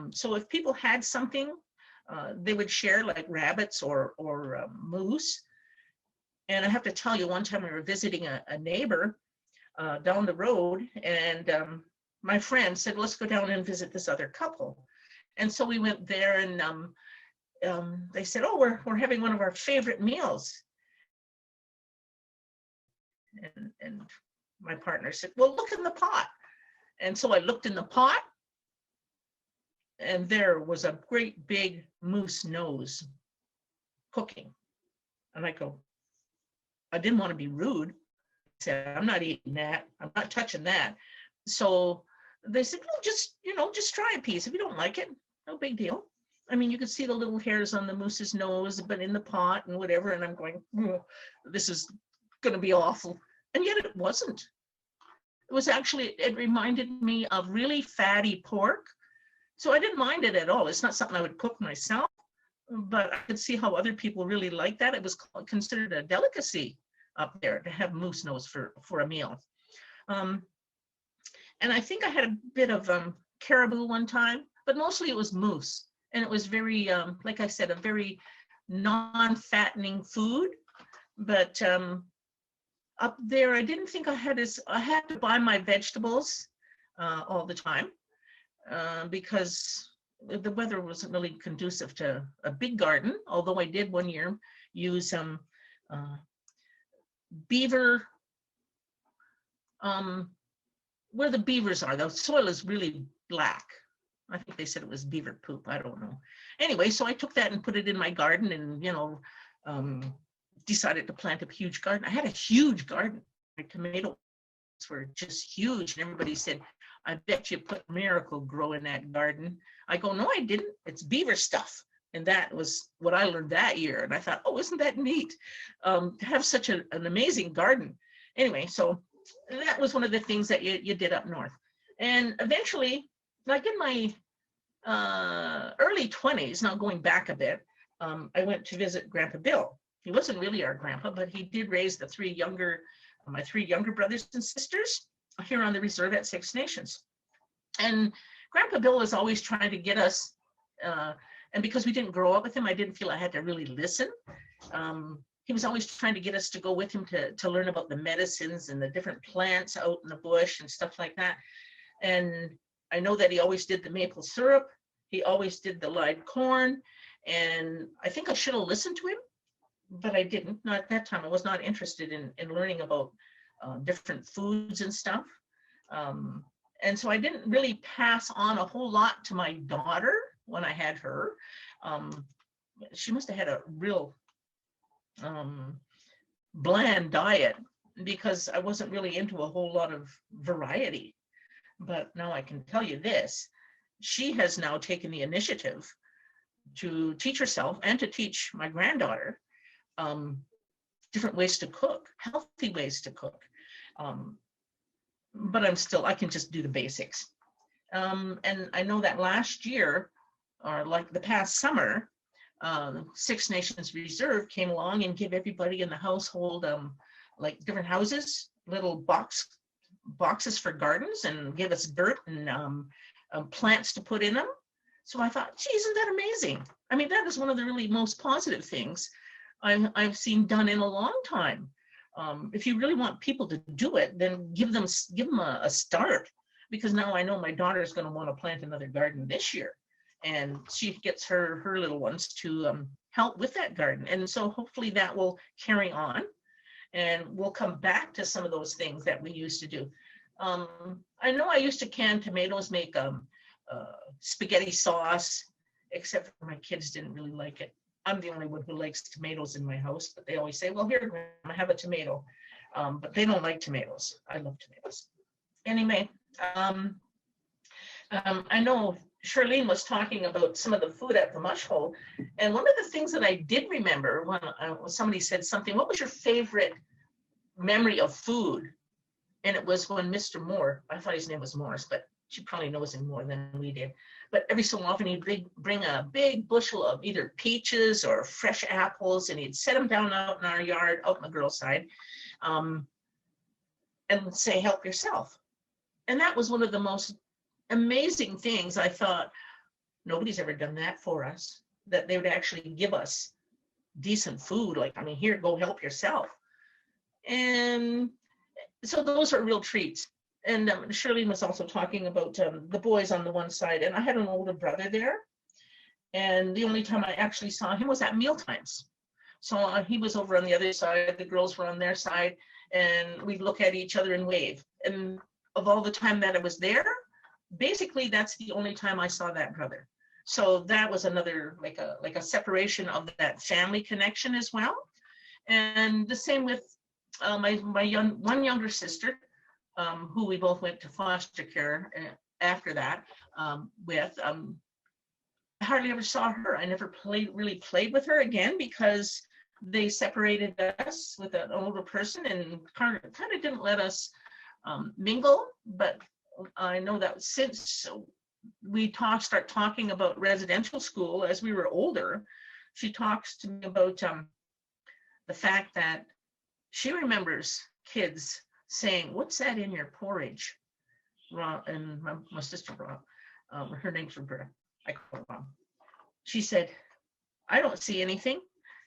So if people had something, they would share, like rabbits or moose. And I have to tell you, one time we were visiting a neighbor down the road, and my friend said, let's go down and visit this other couple. And so we went there, and they said, oh, we're having one of our favorite meals. And my partner said, well, look in the pot. And so I looked in the pot, and there was a great big moose nose cooking. And I go, I didn't want to be rude. I said, I'm not eating that. I'm not touching that. So they said, well, just try a piece. If you don't like it, no big deal. I mean, you could see the little hairs on the moose's nose, but in the pot and whatever. And I'm going, this is going to be awful. And yet it wasn't. It was actually, it reminded me of really fatty pork. So I didn't mind it at all. It's not something I would cook myself, but I could see how other people really liked that. It was considered a delicacy up there to have moose nose for a meal. And I think I had a bit of caribou one time, but mostly it was moose. And it was very, like I said, a very non-fattening food. But up there, I didn't think I had to buy my vegetables all the time because the weather wasn't really conducive to a big garden, although I did one year use beaver, where the beavers are, the soil is really black. I think they said it was beaver poop. I don't know. Anyway, so I took that and put it in my garden, and, decided to plant a huge garden. I had a huge garden. My tomatoes were just huge. And everybody said, I bet you put Miracle-Gro in that garden. I go, no, I didn't. It's beaver stuff. And that was what I learned that year. And I thought, oh, isn't that neat to have such an amazing garden? Anyway, so that was one of the things that you did up north. And eventually, like in my early 20s, now going back a bit, I went to visit Grandpa Bill. He wasn't really our grandpa, but he did raise my three younger brothers and sisters here on the reserve at Six Nations. And Grandpa Bill was always trying to get us, and because we didn't grow up with him, I didn't feel I had to really listen. He was always trying to get us to go with him to learn about the medicines and the different plants out in the bush and stuff like that. And I know that he always did the maple syrup. He always did the live corn. And I think I should have listened to him, but I didn't. Not at that time. I was not interested in learning about different foods and stuff. And so I didn't really pass on a whole lot to my daughter when I had her. She must have had a real bland diet because I wasn't really into a whole lot of variety. But now I can tell you this, she has now taken the initiative to teach herself and to teach my granddaughter different ways to cook, healthy ways to cook. But I can just do the basics. And I know that last year, or like the past summer, Six Nations Reserve came along and gave everybody in the household like different houses, little boxes for gardens, and give us dirt and plants to put in them. So I thought, gee, isn't that amazing? I mean, that is one of the really most positive things I've seen done in a long time. If you really want people to do it, then give them a start, because now I know my daughter is going to want to plant another garden this year, and she gets her little ones to help with that garden. And so hopefully that will carry on, and we'll come back to some of those things that we used to do. I know I used to can tomatoes, make spaghetti sauce, except for my kids didn't really like it. I'm the only one who likes tomatoes in my house, but they always say, well, here, Grandma, have a tomato. But they don't like tomatoes. I love tomatoes. Anyway, I know Charlene was talking about some of the food at the mush hole. And one of the things that I did remember when somebody said something, what was your favorite memory of food? And it was when Mr. Moore, I thought his name was Morris, but she probably knows him more than we did. But every so often he'd bring a big bushel of either peaches or fresh apples, and he'd set them down out in our yard, out on the girls' side, and say, help yourself. And that was one of the most amazing things. I thought, nobody's ever done that for us, that they would actually give us decent food. Like, I mean, here, go help yourself. And so those are real treats. And Shirley was also talking about the boys on the one side, and I had an older brother there, and the only time I actually saw him was at meal times. So he was over on the other side, the girls were on their side, and we'd look at each other and wave. And of all the time that I was there, basically that's the only time I saw that brother. So that was another, like a separation of that family connection as well. And the same with my one younger sister, who we both went to foster care after that with. I hardly ever saw her. I never really played with her again, because they separated us with an older person and kind of didn't let us mingle. But I know that since we start talking about residential school as we were older, she talks to me about the fact that she remembers kids saying, what's that in your porridge? And my sister brought, her name's Roberta, I call her Mom. She said, I don't see anything.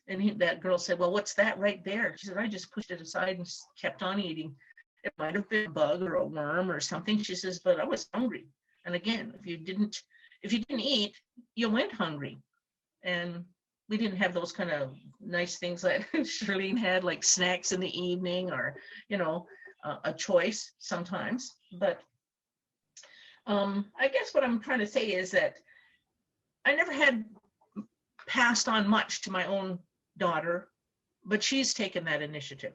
And that girl said, well, what's that right there? She said, I just pushed it aside and kept on eating. It might have been a bug or a worm or something. She says, but I was hungry. And again, if you didn't eat, you went hungry. And we didn't have those kind of nice things that Charlene had, like snacks in the evening, or, a choice sometimes. But I guess what I'm trying to say is that I never had passed on much to my own daughter, but she's taken that initiative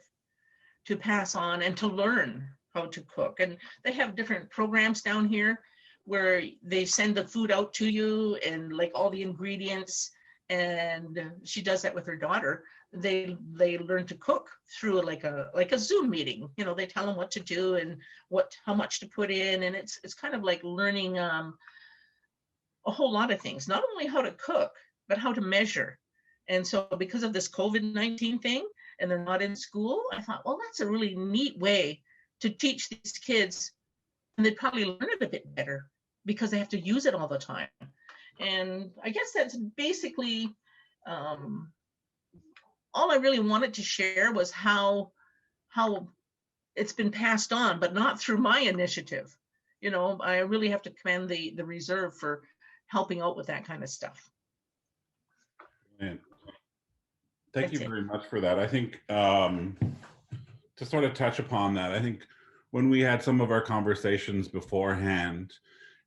to pass on and to learn how to cook. And they have different programs down here where they send the food out to you and like all the ingredients. And she does that with her daughter. They learn to cook through like a Zoom meeting. They tell them what to do and how much to put in, and it's kind of like learning a whole lot of things. Not only how to cook, but how to measure. And so, because of this COVID-19 thing, and they're not in school, I thought, well, that's a really neat way to teach these kids, and they'd probably learn it a bit better because they have to use it all the time. And I guess that's basically all I really wanted to share was how it's been passed on, but not through my initiative. I really have to commend the reserve for helping out with that kind of stuff. Man. Thank you very much for that. I think to sort of touch upon that, I think when we had some of our conversations beforehand,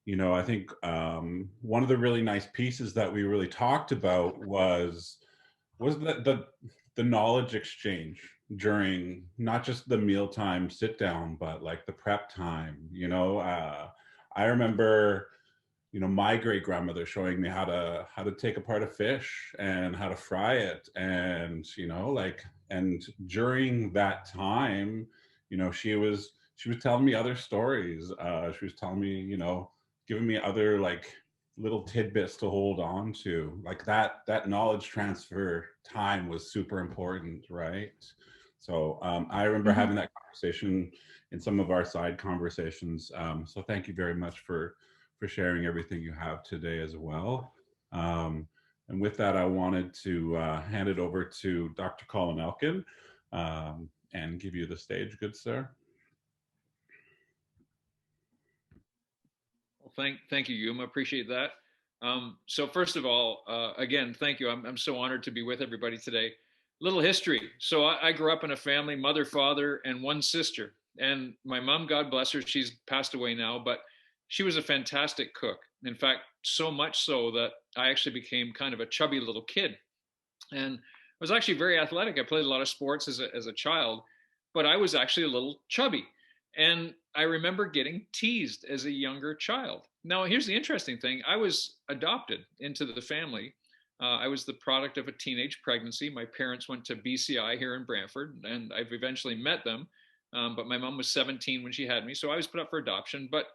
you know, I think one of the really nice pieces that we really talked about was the knowledge exchange during not just the mealtime sit down, but like the prep time. You know, I remember, you know, my great grandmother showing me how to take apart a fish and how to fry it, and you know, like, and during that time, you know, she was telling me other stories. She was telling me, you know, giving me other like little tidbits to hold on to. Like that knowledge transfer time was super important, right? So I remember having that conversation in some of our side conversations. So thank you very much for sharing everything you have today as well. And with that, I wanted to hand it over to Dr. Colin Elkin and give you the stage, good sir. Well, thank you, Yuma. Appreciate that. So first of all, again, thank you. I'm so honored to be with everybody today. Little history. So I grew up in a family, mother, father, and one sister. And my mom, God bless her, she's passed away now, but she was a fantastic cook. In fact, so much so that I actually became kind of a chubby little kid. And I was actually very athletic. I played a lot of sports as a child, but I was actually a little chubby. And I remember getting teased as a younger child. Now, here's the interesting thing. I was adopted into the family. I was the product of a teenage pregnancy. My parents went to BCI here in Brantford, and I've eventually met them. But my mom was 17 when she had me, so I was put up for adoption. But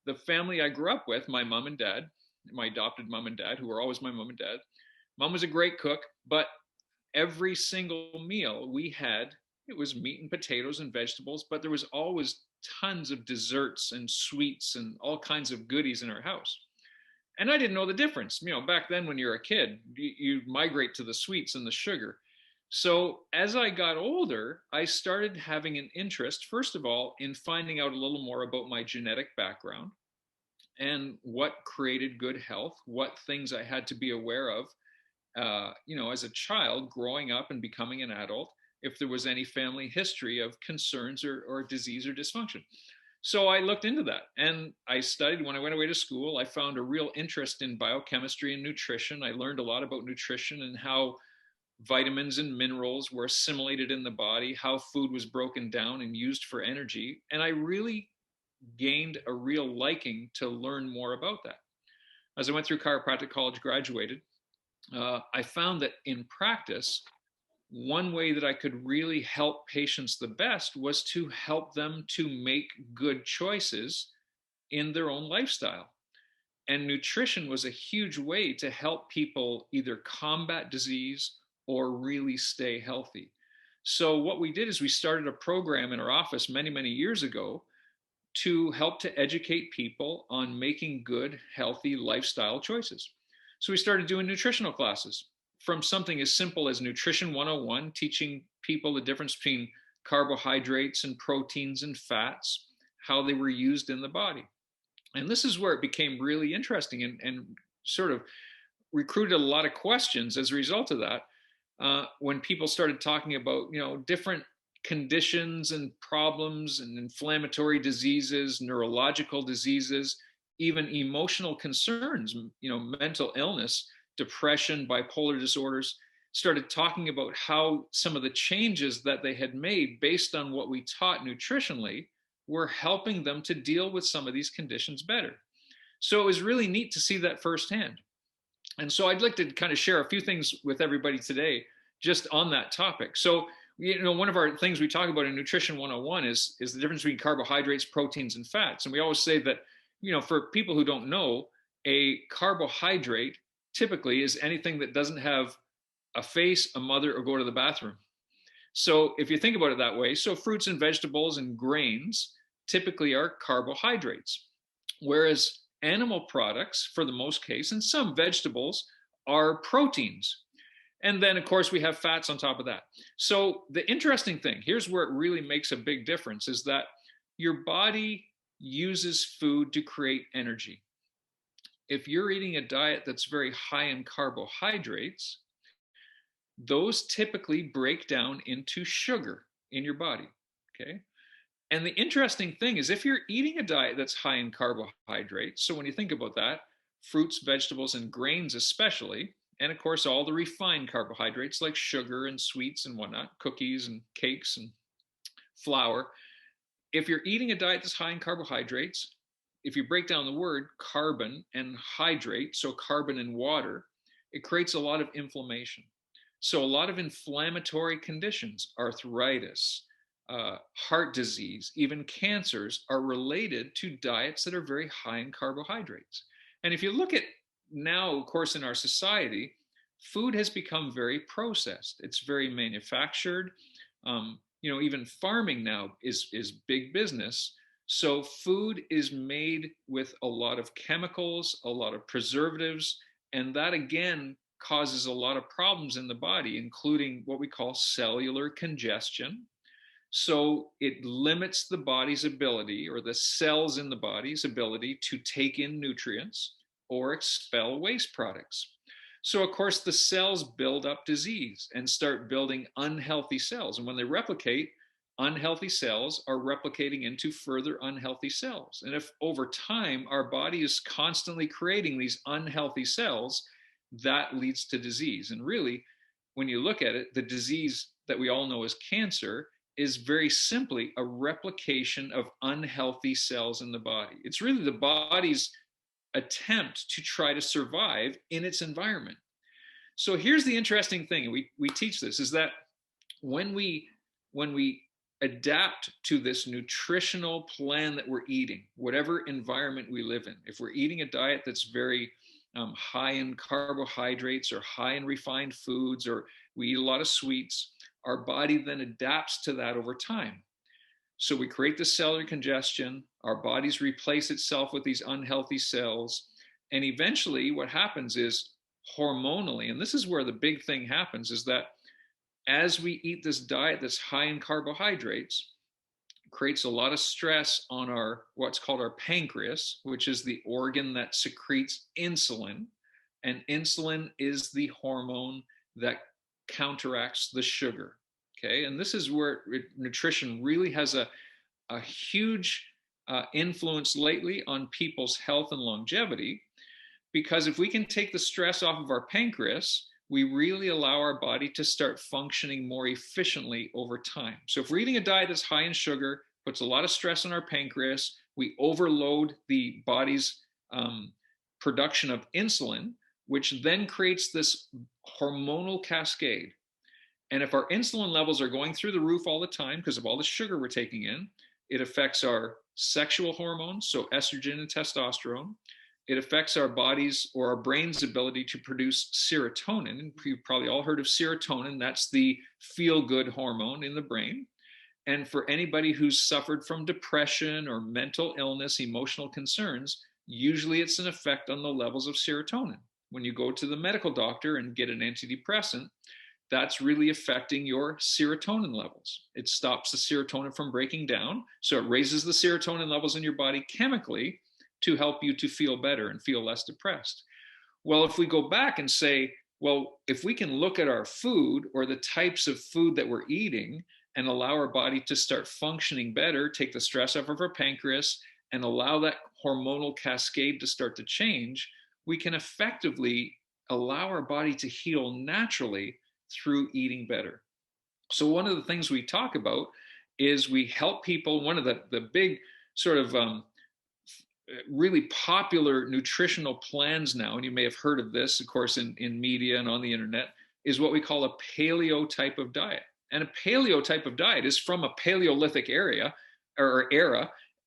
the family I grew up with, my mom and dad, my adopted mom and dad, who were always my mom and dad, mom was a great cook, but every single meal we had, it was meat and potatoes and vegetables, but there was always tons of desserts and sweets and all kinds of goodies in our house. And I didn't know the difference. You know, back then when you're a kid, you migrate to the sweets and the sugar. So as I got older, I started having an interest, first of all, in finding out a little more about my genetic background and what created good health, what things I had to be aware of, you know, as a child growing up and becoming an adult, if there was any family history of concerns or disease or dysfunction. So I looked into that and I studied. When I went away to school, I found a real interest in biochemistry and nutrition. I learned a lot about nutrition and how vitamins and minerals were assimilated in the body, how food was broken down and used for energy. And I really gained a real liking to learn more about that. As I went through chiropractic college, graduated, I found that in practice, one way that I could really help patients the best was to help them to make good choices in their own lifestyle. And nutrition was a huge way to help people either combat disease or really stay healthy. So what we did is we started a program in our office many, many years ago to help to educate people on making good, healthy lifestyle choices. So we started doing nutritional classes, from something as simple as Nutrition 101, teaching people the difference between carbohydrates and proteins and fats, how they were used in the body. And this is where it became really interesting and sort of recruited a lot of questions as a result of that. When people started talking about, you know, different conditions and problems and inflammatory diseases, neurological diseases, even emotional concerns, you know, mental illness, depression, bipolar disorders, started talking about how some of the changes that they had made based on what we taught nutritionally were helping them to deal with some of these conditions better. So it was really neat to see that firsthand. And so I'd like to kind of share a few things with everybody today just on that topic. So, you know, one of our things we talk about in Nutrition 101 is the difference between carbohydrates, proteins, and fats. And we always say that, you know, for people who don't know, a carbohydrate typically is anything that doesn't have a face, a mother, or go to the bathroom. So if you think about it that way, so fruits and vegetables and grains typically are carbohydrates, whereas animal products, for the most case, and some vegetables are proteins. And then, of course, we have fats on top of that. So the interesting thing, here's where it really makes a big difference, is that your body uses food to create energy. If you're eating a diet that's very high in carbohydrates, those typically break down into sugar in your body, okay? And the interesting thing is if you're eating a diet that's high in carbohydrates, so when you think about that, fruits, vegetables, and grains especially, and of course all the refined carbohydrates like sugar and sweets and whatnot, cookies and cakes and flour, if you're eating a diet that's high in carbohydrates, if you break down the word carbon and hydrate, so carbon and water, it creates a lot of inflammation. So a lot of inflammatory conditions, arthritis, heart disease, even cancers are related to diets that are very high in carbohydrates. And if you look at now, of course, in our society, food has become very processed. It's very manufactured. Even farming now is big business. So food is made with a lot of chemicals, a lot of preservatives, and that again causes a lot of problems in the body, including what we call cellular congestion. So it limits the body's ability, or the cells in the body's ability, to take in nutrients or expel waste products. So of course the cells build up disease and start building unhealthy cells. And when they replicate, unhealthy cells are replicating into further unhealthy cells. And if over time our body is constantly creating these unhealthy cells, that leads to disease. And really, when you look at it, the disease that we all know as cancer is very simply a replication of unhealthy cells in the body. It's really the body's attempt to try to survive in its environment. So here's the interesting thing, and we teach this, is that when we adapt to this nutritional plan that we're eating, whatever environment we live in, if we're eating a diet that's very high in carbohydrates or high in refined foods, or we eat a lot of sweets, our body then adapts to that over time. So we create the cellular congestion, our bodies replace itself with these unhealthy cells, and eventually what happens is hormonally, and this is where the big thing happens, is that as we eat this diet that's high in carbohydrates, it creates a lot of stress on our what's called our pancreas, which is the organ that secretes insulin, and insulin is the hormone that counteracts the sugar. Okay, and this is where nutrition really has a huge influence lately on people's health and longevity, because if we can take the stress off of our pancreas, we really allow our body to start functioning more efficiently over time. So if we're eating a diet that's high in sugar, puts a lot of stress on our pancreas, we overload the body's production of insulin, which then creates this hormonal cascade. And if our insulin levels are going through the roof all the time because of all the sugar we're taking in, it affects our sexual hormones, so estrogen and testosterone. It affects our body's or our brain's ability to produce serotonin. And you've probably all heard of serotonin. That's the feel-good hormone in the brain. And for anybody who's suffered from depression or mental illness, emotional concerns, usually it's an effect on the levels of serotonin. When you go to the medical doctor and get an antidepressant, that's really affecting your serotonin levels. It stops the serotonin from breaking down. So it raises the serotonin levels in your body chemically to help you to feel better and feel less depressed. Well, if we go back and say, well, if we can look at our food or the types of food that we're eating and allow our body to start functioning better, take the stress off of our pancreas and allow that hormonal cascade to start to change, we can effectively allow our body to heal naturally through eating better. So one of the things we talk about is we help people. One of the big sort of really popular nutritional plans now, and you may have heard of this, of course, in media and on the internet, is what we call a paleo type of diet. And a paleo type of diet is from a Paleolithic era,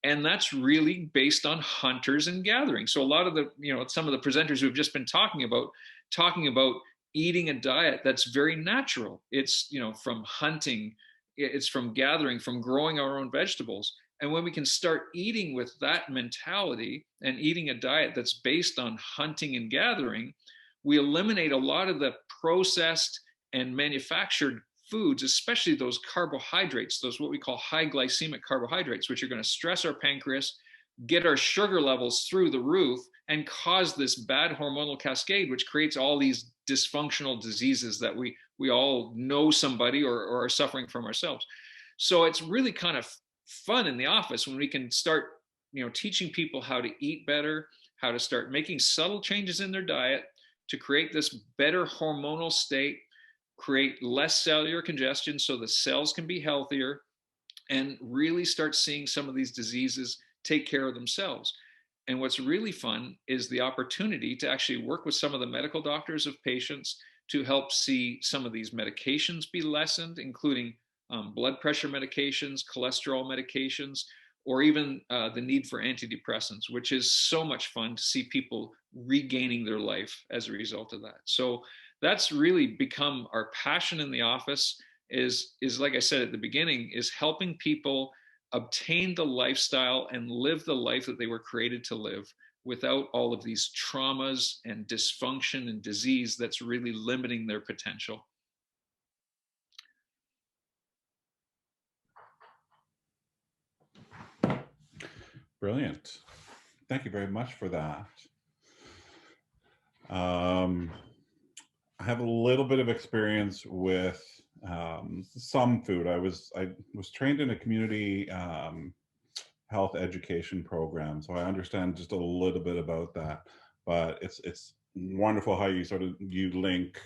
and that's really based on hunters and gathering. So a lot of the, some of the presenters who have just been talking about eating a diet that's very natural. It's, from hunting, it's from gathering, from growing our own vegetables. And when we can start eating with that mentality and eating a diet that's based on hunting and gathering, we eliminate a lot of the processed and manufactured foods, especially those carbohydrates, those what we call high glycemic carbohydrates, which are going to stress our pancreas, get our sugar levels through the roof, and cause this bad hormonal cascade, which creates all these dysfunctional diseases that we all know somebody or are suffering from ourselves. So it's really kind of fun in the office when we can start, teaching people how to eat better, how to start making subtle changes in their diet to create this better hormonal state, create less cellular congestion so the cells can be healthier, and really start seeing some of these diseases take care of themselves. And what's really fun is the opportunity to actually work with some of the medical doctors of patients to help see some of these medications be lessened, including blood pressure medications, cholesterol medications, or even the need for antidepressants, which is so much fun to see people regaining their life as a result of that. So that's really become our passion in the office, is like I said at the beginning, is helping people obtain the lifestyle and live the life that they were created to live without all of these traumas and dysfunction and disease that's really limiting their potential. Brilliant. Thank you very much for that. I have a little bit of experience with some food. I was trained in a community health education program, so I understand just a little bit about that. But it's wonderful how you link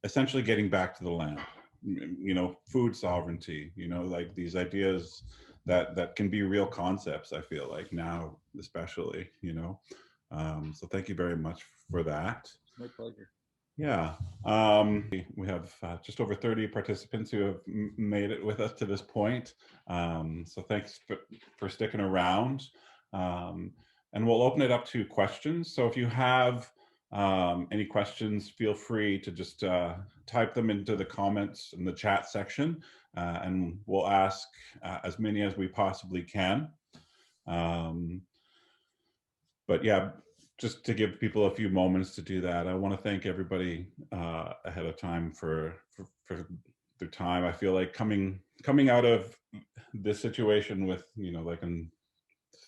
essentially getting back to the land, food sovereignty, like these ideas that can be real concepts, I feel like now, especially, so thank you very much for that. My pleasure. Yeah, we have just over 30 participants who have made it with us to this point. So thanks for sticking around. And we'll open it up to questions. So if you have any questions, feel free to just type them into the comments in the chat section, and we'll ask as many as we possibly can. But yeah, just to give people a few moments to do that, I want to thank everybody ahead of time for their time. I feel like coming out of this situation with, like in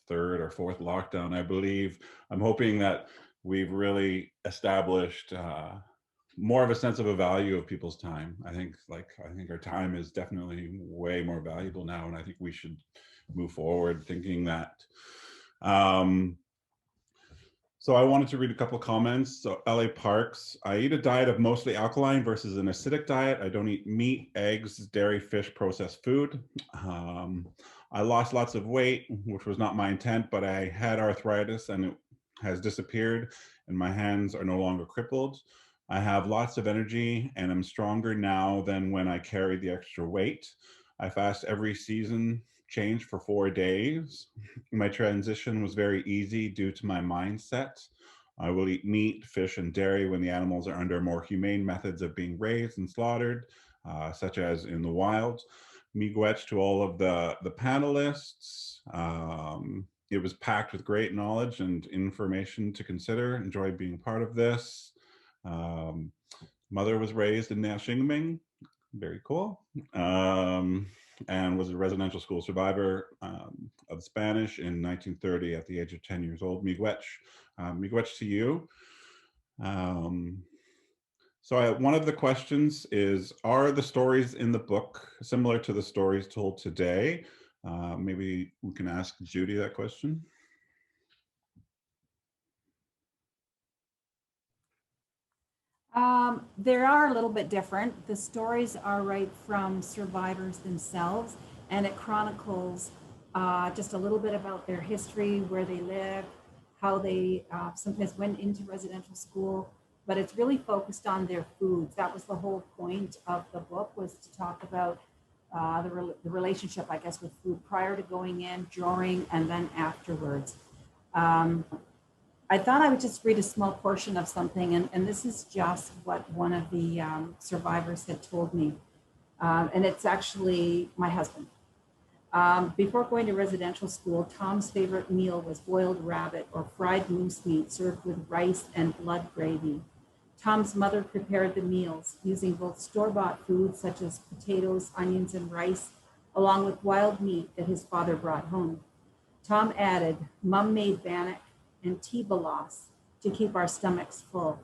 third or fourth lockdown, I believe, I'm hoping that we've really established more of a sense of a value of people's time. I think our time is definitely way more valuable now, and I think we should move forward thinking that. So I wanted to read a couple of comments. So LA Parks, I eat a diet of mostly alkaline versus an acidic diet. I don't eat meat, eggs, dairy, fish, processed food. I lost lots of weight, which was not my intent, but I had arthritis and it has disappeared and my hands are no longer crippled. I have lots of energy and I'm stronger now than when I carried the extra weight. I fast every season change for 4 days. My transition was very easy due to my mindset. I will eat meat, fish, and dairy when the animals are under more humane methods of being raised and slaughtered, such as in the wild. Miigwech to all of the panelists. It was packed with great knowledge and information to consider. Enjoyed being part of this. Mother was raised in Nashingming. Very cool. And was a residential school survivor of Spanish in 1930 at the age of 10 years old. Miigwech. Miigwech to you. So one of the questions is, are the stories in the book similar to the stories told today? Maybe we can ask Judy that question. They are a little bit different. The stories are right from survivors themselves, and it chronicles just a little bit about their history, where they lived, how they sometimes went into residential school, but it's really focused on their foods. That was the whole point of the book, was to talk about the relationship, I guess, with food prior to going in, during, and then afterwards. I thought I would just read a small portion of something, and this is just what one of the survivors had told me. And it's actually my husband. Before going to residential school, Tom's favorite meal was boiled rabbit or fried moose meat served with rice and blood gravy. Tom's mother prepared the meals using both store-bought foods such as potatoes, onions, and rice, along with wild meat that his father brought home. Tom added, "Mum made bannock and tibalas to keep our stomachs full.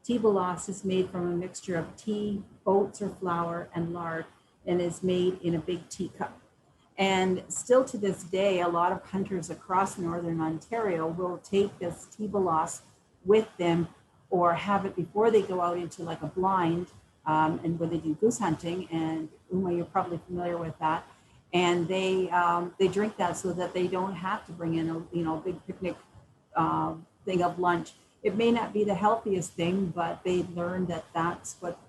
Tibalas is made from a mixture of tea, oats or flour, and lard, and is made in a big teacup. And still to this day, a lot of hunters across Northern Ontario will take this tibalos with them or have it before they go out into like a blind and when they do goose hunting. And Uma, you're probably familiar with that. And they drink that so that they don't have to bring in a big picnic thing of lunch. It may not be the healthiest thing, but they learned that that's what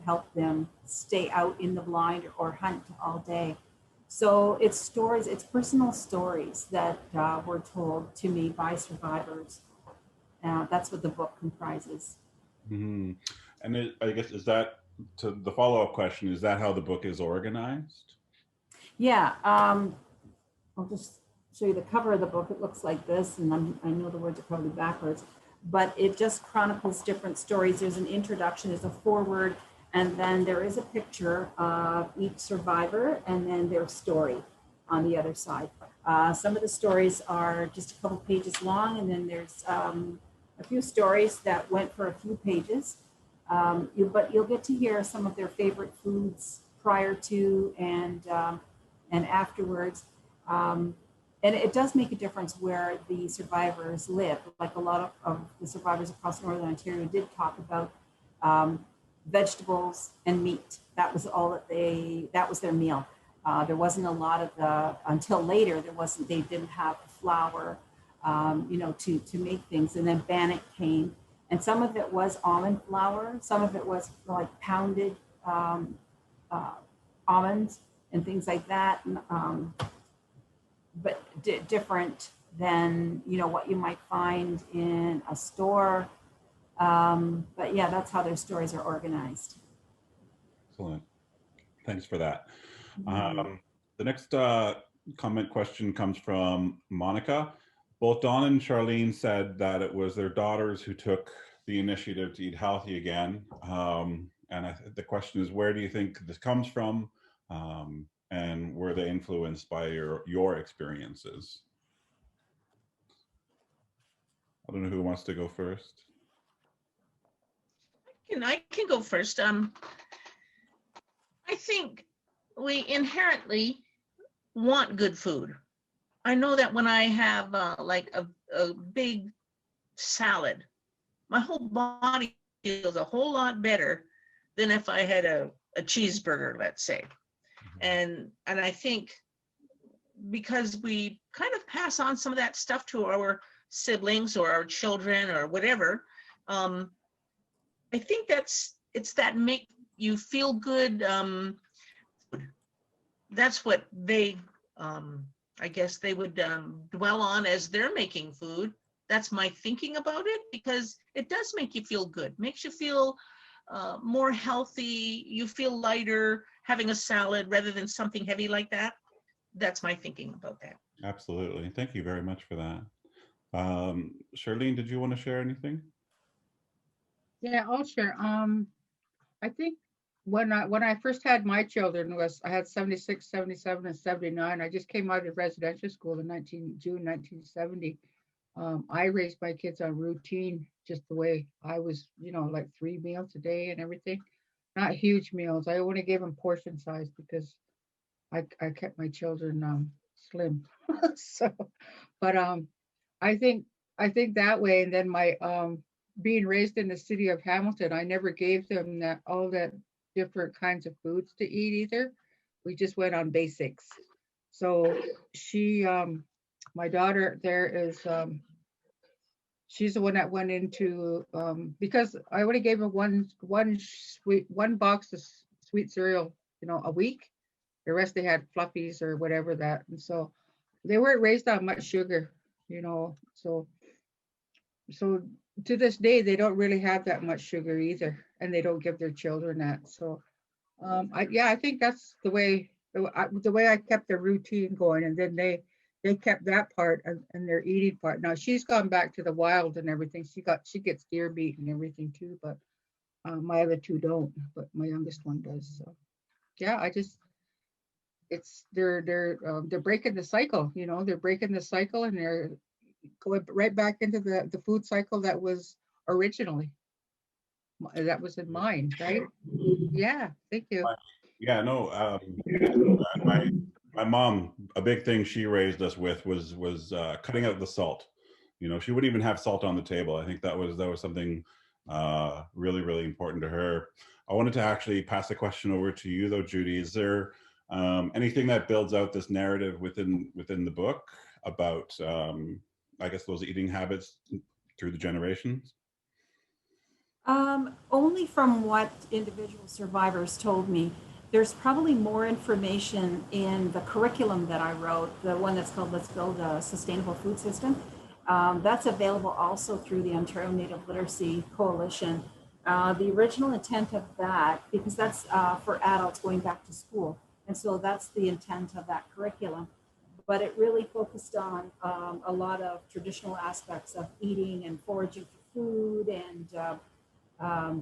helped them stay out in the blind or hunt all day. So it's stories, it's personal stories that were told to me by survivors. That's what the book comprises. Mm-hmm. And I guess, is that, to the follow-up question, is that how the book is organized? Yeah, I'll just show you the cover of the book. It looks like this, and I know the words are probably backwards, but it just chronicles different stories. There's an introduction, there's a foreword, and then there is a picture of each survivor and then their story on the other side. Some of the stories are just a couple pages long, and then there's a few stories that went for a few pages. But you'll get to hear some of their favorite foods prior to and afterwards. And it does make a difference where the survivors live. Like a lot of the survivors across Northern Ontario did talk about vegetables and meat. That was all that was their meal. There wasn't a lot of until later, they didn't have flour, to make things. And then bannock came, and some of it was almond flour. Some of it was like pounded almonds and things like that. But different than, what you might find in a store. But yeah, that's how their stories are organized. Excellent. Thanks for that. Mm-hmm. The next comment question comes from Monica. Both Dawn and Charlene said that it was their daughters who took the initiative to eat healthy again. And the question is, where do you think this comes from? And were they influenced by your experiences? I don't know who wants to go first. I can go first. I think we inherently want good food. I know that when I have like a big salad, my whole body feels a whole lot better than if I had a cheeseburger, let's say. And I think because we kind of pass on some of that stuff to our siblings or our children or whatever, I think it's that make you feel good. That's what they, I guess they would dwell on as they're making food. That's my thinking about it, because it does make you feel good, makes you feel more healthy. You feel lighter having a salad rather than something heavy like that. That's my thinking about that. Absolutely. Thank you very much for that. Charlene, did you want to share anything? Yeah, I'll share. I think when I first had my children I had 76, 77, and 79. I just came out of residential school in June 1970. I raised my kids on routine, just the way I was, like 3 meals a day and everything. Not huge meals. I only gave them portion size because I kept my children slim. So, but I think that way. And then my being raised in the city of Hamilton, I never gave them all that different kinds of foods to eat either. We just went on basics. So she, my daughter there is, she's the one that went into, because I only gave her one box of sweet cereal, a week. The rest they had fluffies or whatever that. And so they weren't raised on much sugar, so to this day, they don't really have that much sugar either, and they don't give their children that. So, I think that's the way I kept the routine going, and then they kept that part and their eating part. Now she's gone back to the wild and everything. She gets deer meat and everything too, but my other two don't. But my youngest one does. So, yeah, they're breaking the cycle. They're breaking the cycle, and they're going right back into the food cycle that was originally, that was in mind, right? Yeah, thank you. Yeah, no, my mom, a big thing she raised us with was cutting out the salt. You know, she wouldn't even have salt on the table. I think that was something really, really important to her. I wanted to actually pass the question over to you though, Judy. Is there anything that builds out this narrative within the book about I guess those eating habits through the generations? Only from what individual survivors told me. There's probably more information in the curriculum that I wrote, the one that's called Let's Build a Sustainable Food System. That's available also through the Ontario Native Literacy Coalition. The original intent of that, because that's for adults going back to school, and so that's the intent of that curriculum. But it really focused on a lot of traditional aspects of eating and foraging for food and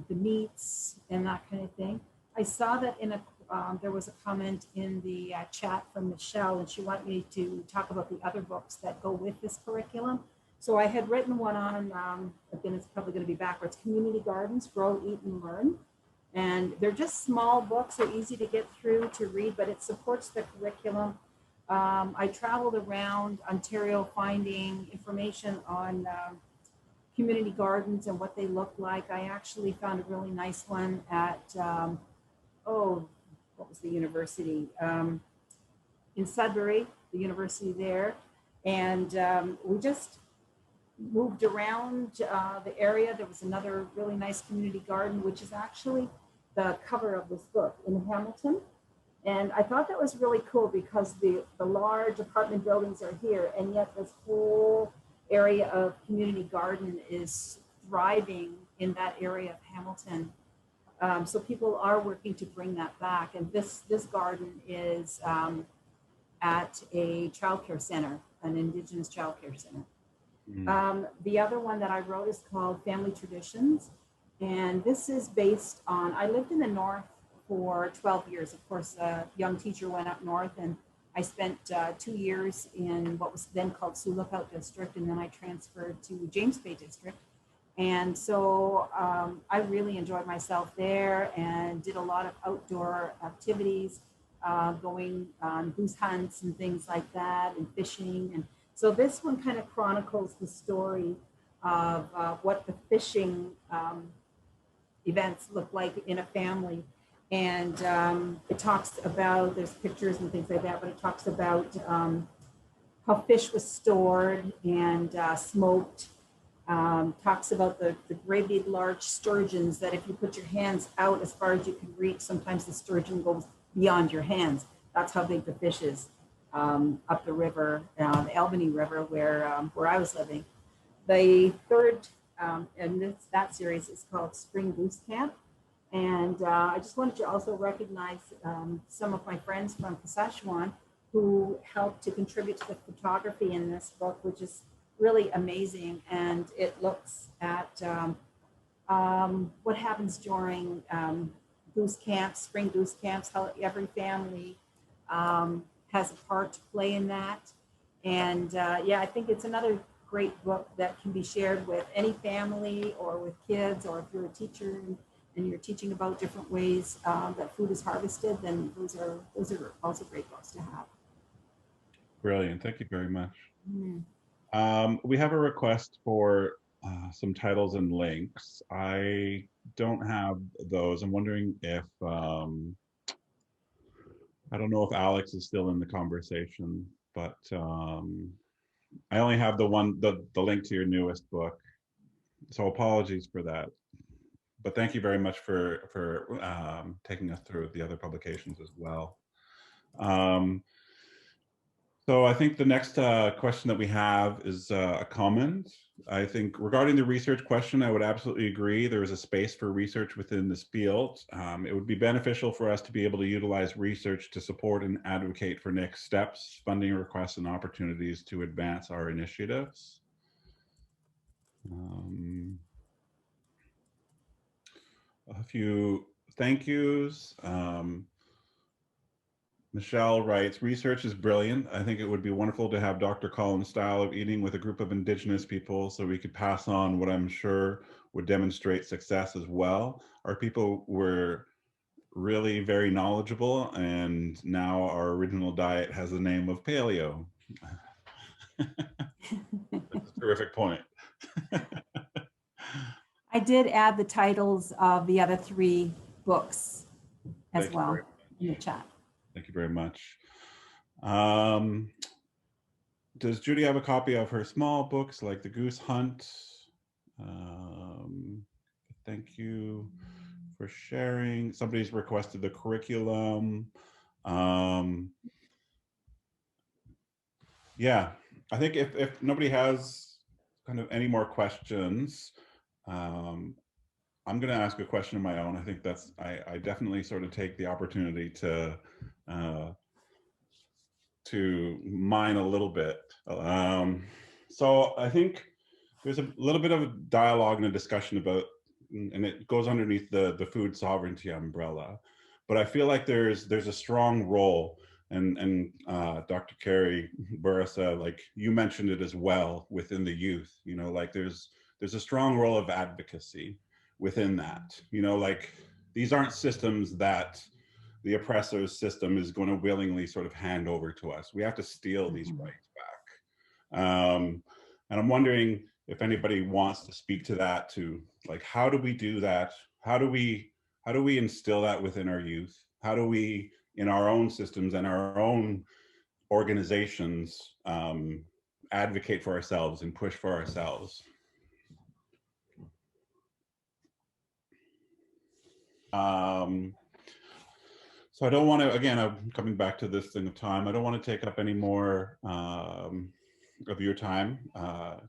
the meats and that kind of thing. I saw that in a there was a comment in the chat from Michelle, and she wanted me to talk about the other books that go with this curriculum. So I had written one on, again, it's probably going to be backwards, Community Gardens, Grow, Eat, and Learn. And they're just small books. They're easy to get through to read, but it supports the curriculum. I traveled around Ontario finding information on community gardens and what they look like. I actually found a really nice one at, what was the university? In Sudbury, the university there. And we just moved around the area. There was another really nice community garden, which is actually the cover of this book in Hamilton. And I thought that was really cool because the large apartment buildings are here, and yet this whole area of community garden is thriving in that area of Hamilton. So people are working to bring that back. And this garden is at a childcare center, an Indigenous childcare center. The other one that I wrote is called Family Traditions. And this is based on, I lived in the North for 12 years. Of course, a young teacher went up North, and I spent 2 years in what was then called Sioux Lookout District, and then I transferred to James Bay District. And so I really enjoyed myself there and did a lot of outdoor activities, going on goose hunts and things like that, and fishing. And so this one kind of chronicles the story of what the fishing events look like in a family. And it talks about, there's pictures and things like that, but it talks about how fish was stored and smoked. Talks about the great big large sturgeons that if you put your hands out as far as you can reach, sometimes the sturgeon goes beyond your hands. That's how big the fish is up the river, the Albany River, where I was living. The third in that series is called Spring Goose Camp. And I just wanted to also recognize some of my friends from Saskatchewan who helped to contribute to the photography in this book, which is really amazing. And it looks at what happens during goose camps, spring goose camps, how every family has a part to play in that. And yeah, I think it's another great book that can be shared with any family or with kids, or if you're a teacher and you're teaching about different ways that food is harvested, then those are also great books to have. Brilliant. Thank you very much. We have a request for some titles and links. I don't have those. I'm wondering if, I don't know if Alex is still in the conversation, but I only have the link to your newest book. So apologies for that. But thank you very much for taking us through the other publications as well. So I think the next question that we have is a comment. I think regarding the research question, I would absolutely agree. There is a space for research within this field. It would be beneficial for us to be able to utilize research to support and advocate for next steps, funding requests, and opportunities to advance our initiatives. A few thank yous. Michelle writes, research is brilliant. I think it would be wonderful to have Dr. Collins' style of eating with a group of Indigenous people so we could pass on what I'm sure would demonstrate success as well. Our people were really very knowledgeable, and now our original diet has the name of Paleo. That's a terrific point. I did add the titles of the other 3 books as Thank you well very in the chat. Thank you very much. Does Judy have a copy of her small books like The Goose Hunt? Thank you for sharing. Somebody's requested the curriculum. Yeah, I think if nobody has kind of any more questions, I'm going to ask a question of my own. I think that's, I definitely sort of take the opportunity to mine a little bit. So I think there's a little bit of a dialogue and a discussion about, and it goes underneath the food sovereignty umbrella, but I feel like there's a strong role, and Dr. Carrie Burrissa, like you mentioned it as well, within the youth, you know, like there's a strong role of advocacy within that, you know, like these aren't systems that the oppressor's system is going to willingly sort of hand over to us. We have to steal these rights back. And I'm wondering if anybody wants to speak to that, to like, how do we do that? How do we instill that within our youth? How do we, in our own systems and our own organizations, advocate for ourselves and push for ourselves? So I don't want to, again, I'm coming back to this thing of time. I don't want to take up any more of your time.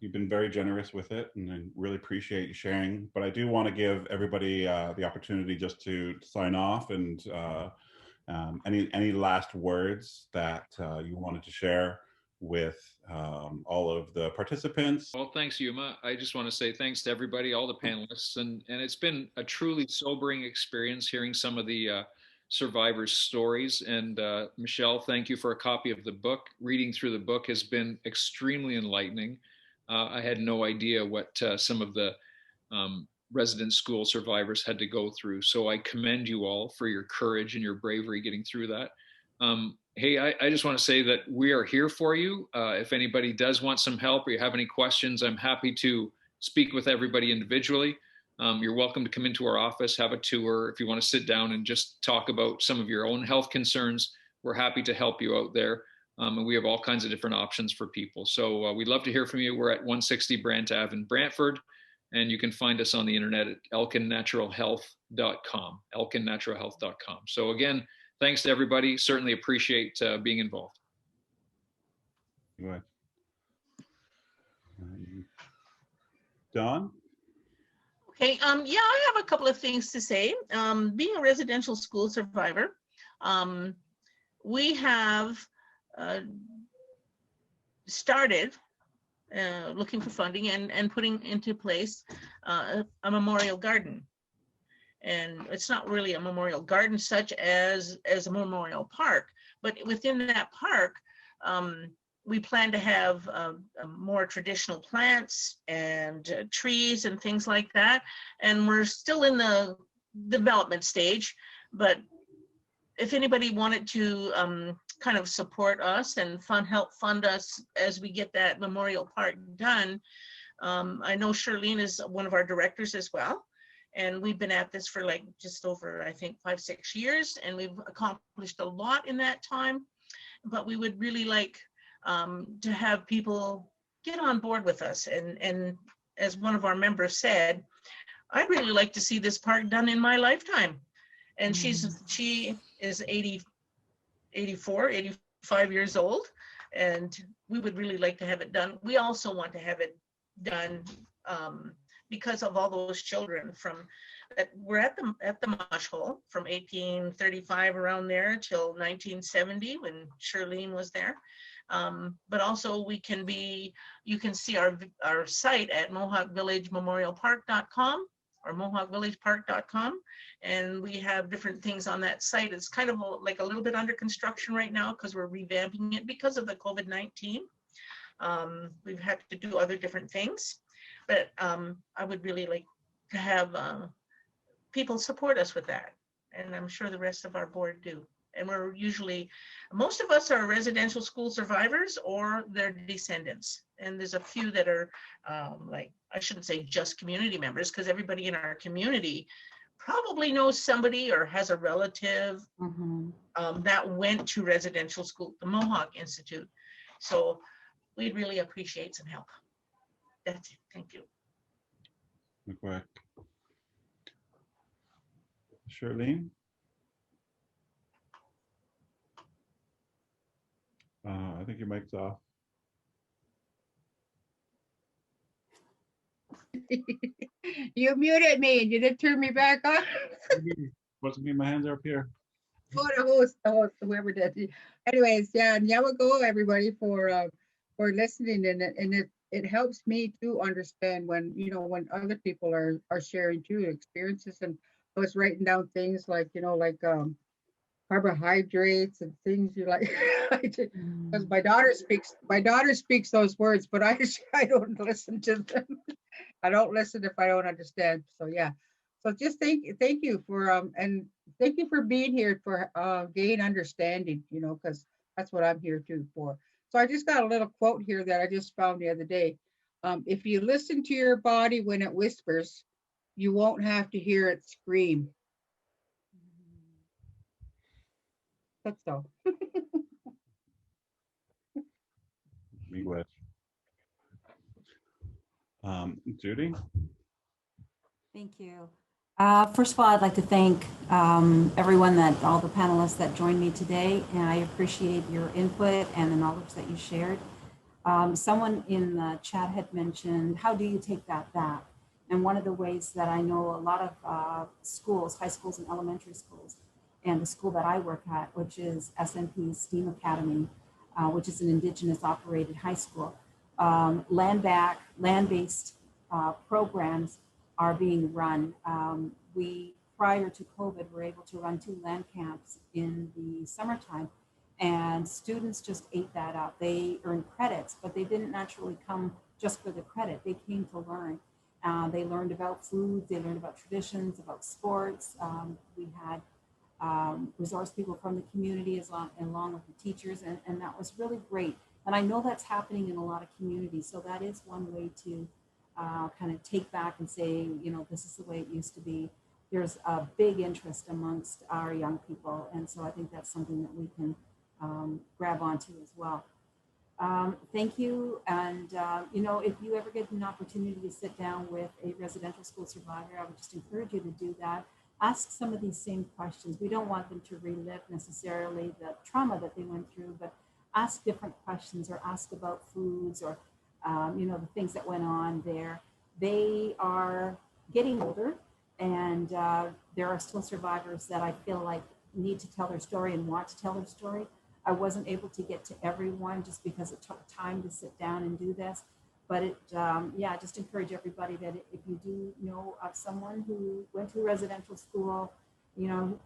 You've been very generous with it, and I really appreciate you sharing. But I do want to give everybody the opportunity just to sign off, and any last words that you wanted to share with all of the participants. Well, thanks, Yuma. I just want to say thanks to everybody, all the panelists, and it's been a truly sobering experience hearing some of the survivors' stories. And Michelle, thank you for a copy of the book. Reading through the book has been extremely enlightening. I had no idea what some of the resident school survivors had to go through. So I commend you all for your courage and your bravery getting through that. Hey, I just want to say that we are here for you. If anybody does want some help or you have any questions, I'm happy to speak with everybody individually. You're welcome to come into our office, have a tour. If you want to sit down and just talk about some of your own health concerns, we're happy to help you out there. And we have all kinds of different options for people. So we'd love to hear from you. We're at 160 Brant Ave in Brantford, and you can find us on the internet at elkinnaturalhealth.com, elkinnaturalhealth.com. So again, thanks to everybody. Certainly appreciate being involved. Go ahead. Don? Okay, yeah, I have a couple of things to say. Being a residential school survivor, we have started looking for funding and putting into place a memorial garden. And it's not really a memorial garden such as a memorial park, but within that park, we plan to have more traditional plants and trees and things like that. And we're still in the development stage, but if anybody wanted to kind of support us and help fund us as we get that memorial park done, I know Charlene is one of our directors as well. And we've been at this for like just over, I think, 5-6 years, and we've accomplished a lot in that time. But we would really like to have people get on board with us. And as one of our members said, I'd really like to see this park done in my lifetime. And she is 84, 85 years old, and we would really like to have it done. We also want to have it done because of all those children from that were at the mush hole from 1835 around there till 1970 when Charlene was there. But also you can see our site at mohawkvillagememorialpark.com or mohawkvillagepark.com, and we have different things on that site. It's kind of like a little bit under construction right now because we're revamping it because of the COVID-19. We've had to do other different things, but I would really like to have people support us with that. and I'm sure the rest of our board do. And we're usually, most of us are residential school survivors or their descendants. And there's a few that are like, I shouldn't say just community members, because everybody in our community probably knows somebody or has a relative that went to residential school, the Mohawk Institute. So we'd really appreciate some help. That's it. Thank you. Okay. Charlene? I think your mic's off. You muted me and you didn't turn me back on. Wasn't me, my hands are up here. Oh, the host, whoever did. Anyways, yeah, and yeah, we'll go everybody for listening, and it helps me to understand when, you know, when other people are sharing too experiences. And I was writing down things like, you know, like carbohydrates and things you like. Because my daughter speaks those words, but I don't listen to them. I don't listen if I don't understand. So yeah. So just thank you for and thank you for being here for gain understanding, you know, because that's what I'm here too for. So I just got a little quote here that I just found the other day. If you listen to your body when it whispers, you won't have to hear it scream. That's all. Miigwech. Judy? Thank you. First of all, I'd like to thank everyone, all the panelists that joined me today, and I appreciate your input and the knowledge that you shared. Someone in the chat had mentioned, how do you take that back? And one of the ways that I know a lot of schools, high schools and elementary schools, and the school that I work at, which is SNP STEAM Academy, which is an Indigenous operated high school, land-based programs are being run. We, prior to COVID, were able to run 2 land camps in the summertime, and students just ate that up. They earned credits, but they didn't naturally come just for the credit. They came to learn. They learned about food, they learned about traditions, about sports. We had resource people from the community along with the teachers, and that was really great. And I know that's happening in a lot of communities, so that is one way to kind of take back and say, you know, this is the way it used to be. There's a big interest amongst our young people, and so I think that's something that we can grab onto as well. Thank you, and you know, if you ever get an opportunity to sit down with a residential school survivor, I would just encourage you to do that. Ask some of these same questions. We don't want them to relive necessarily the trauma that they went through, but ask different questions, or ask about foods, or you know, the things that went on there. They are getting older, and there are still survivors that I feel like need to tell their story and want to tell their story. I wasn't able to get to everyone just because it took time to sit down and do this. But it, yeah, just encourage everybody that if you do know of someone who went to residential school, you know,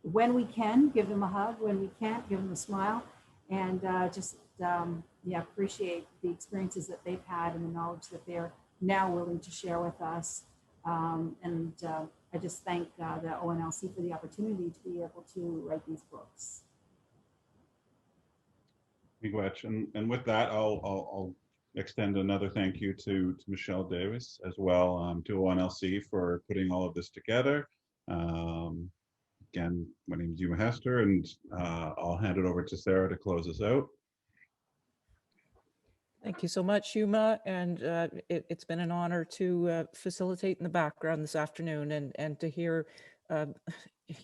when we can, give them a hug. When we can't, give them a smile. And just, yeah, appreciate the experiences that they've had and the knowledge that they're now willing to share with us. And I just thank the ONLC for the opportunity to be able to write these books. Miigwech. And with that, I'll extend another thank you to Michelle Davis as well, to ONLC for putting all of this together. Again, my name is Yuma Hester, and I'll hand it over to Sarah to close us out. Thank you so much, Yuma, and it's been an honor to facilitate in the background this afternoon and to hear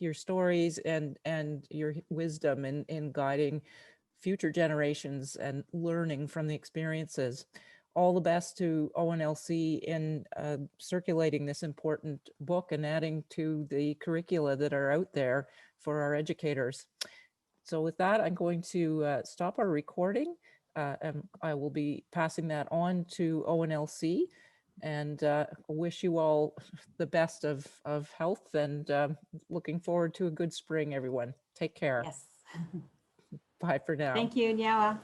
your stories and your wisdom in guiding future generations and learning from the experiences. All the best to ONLC in circulating this important book and adding to the curricula that are out there for our educators. So with that, I'm going to stop our recording. And I will be passing that on to ONLC, and wish you all the best of health, and looking forward to a good spring, everyone. Take care. Yes. Bye for now. Thank you, Nyawa.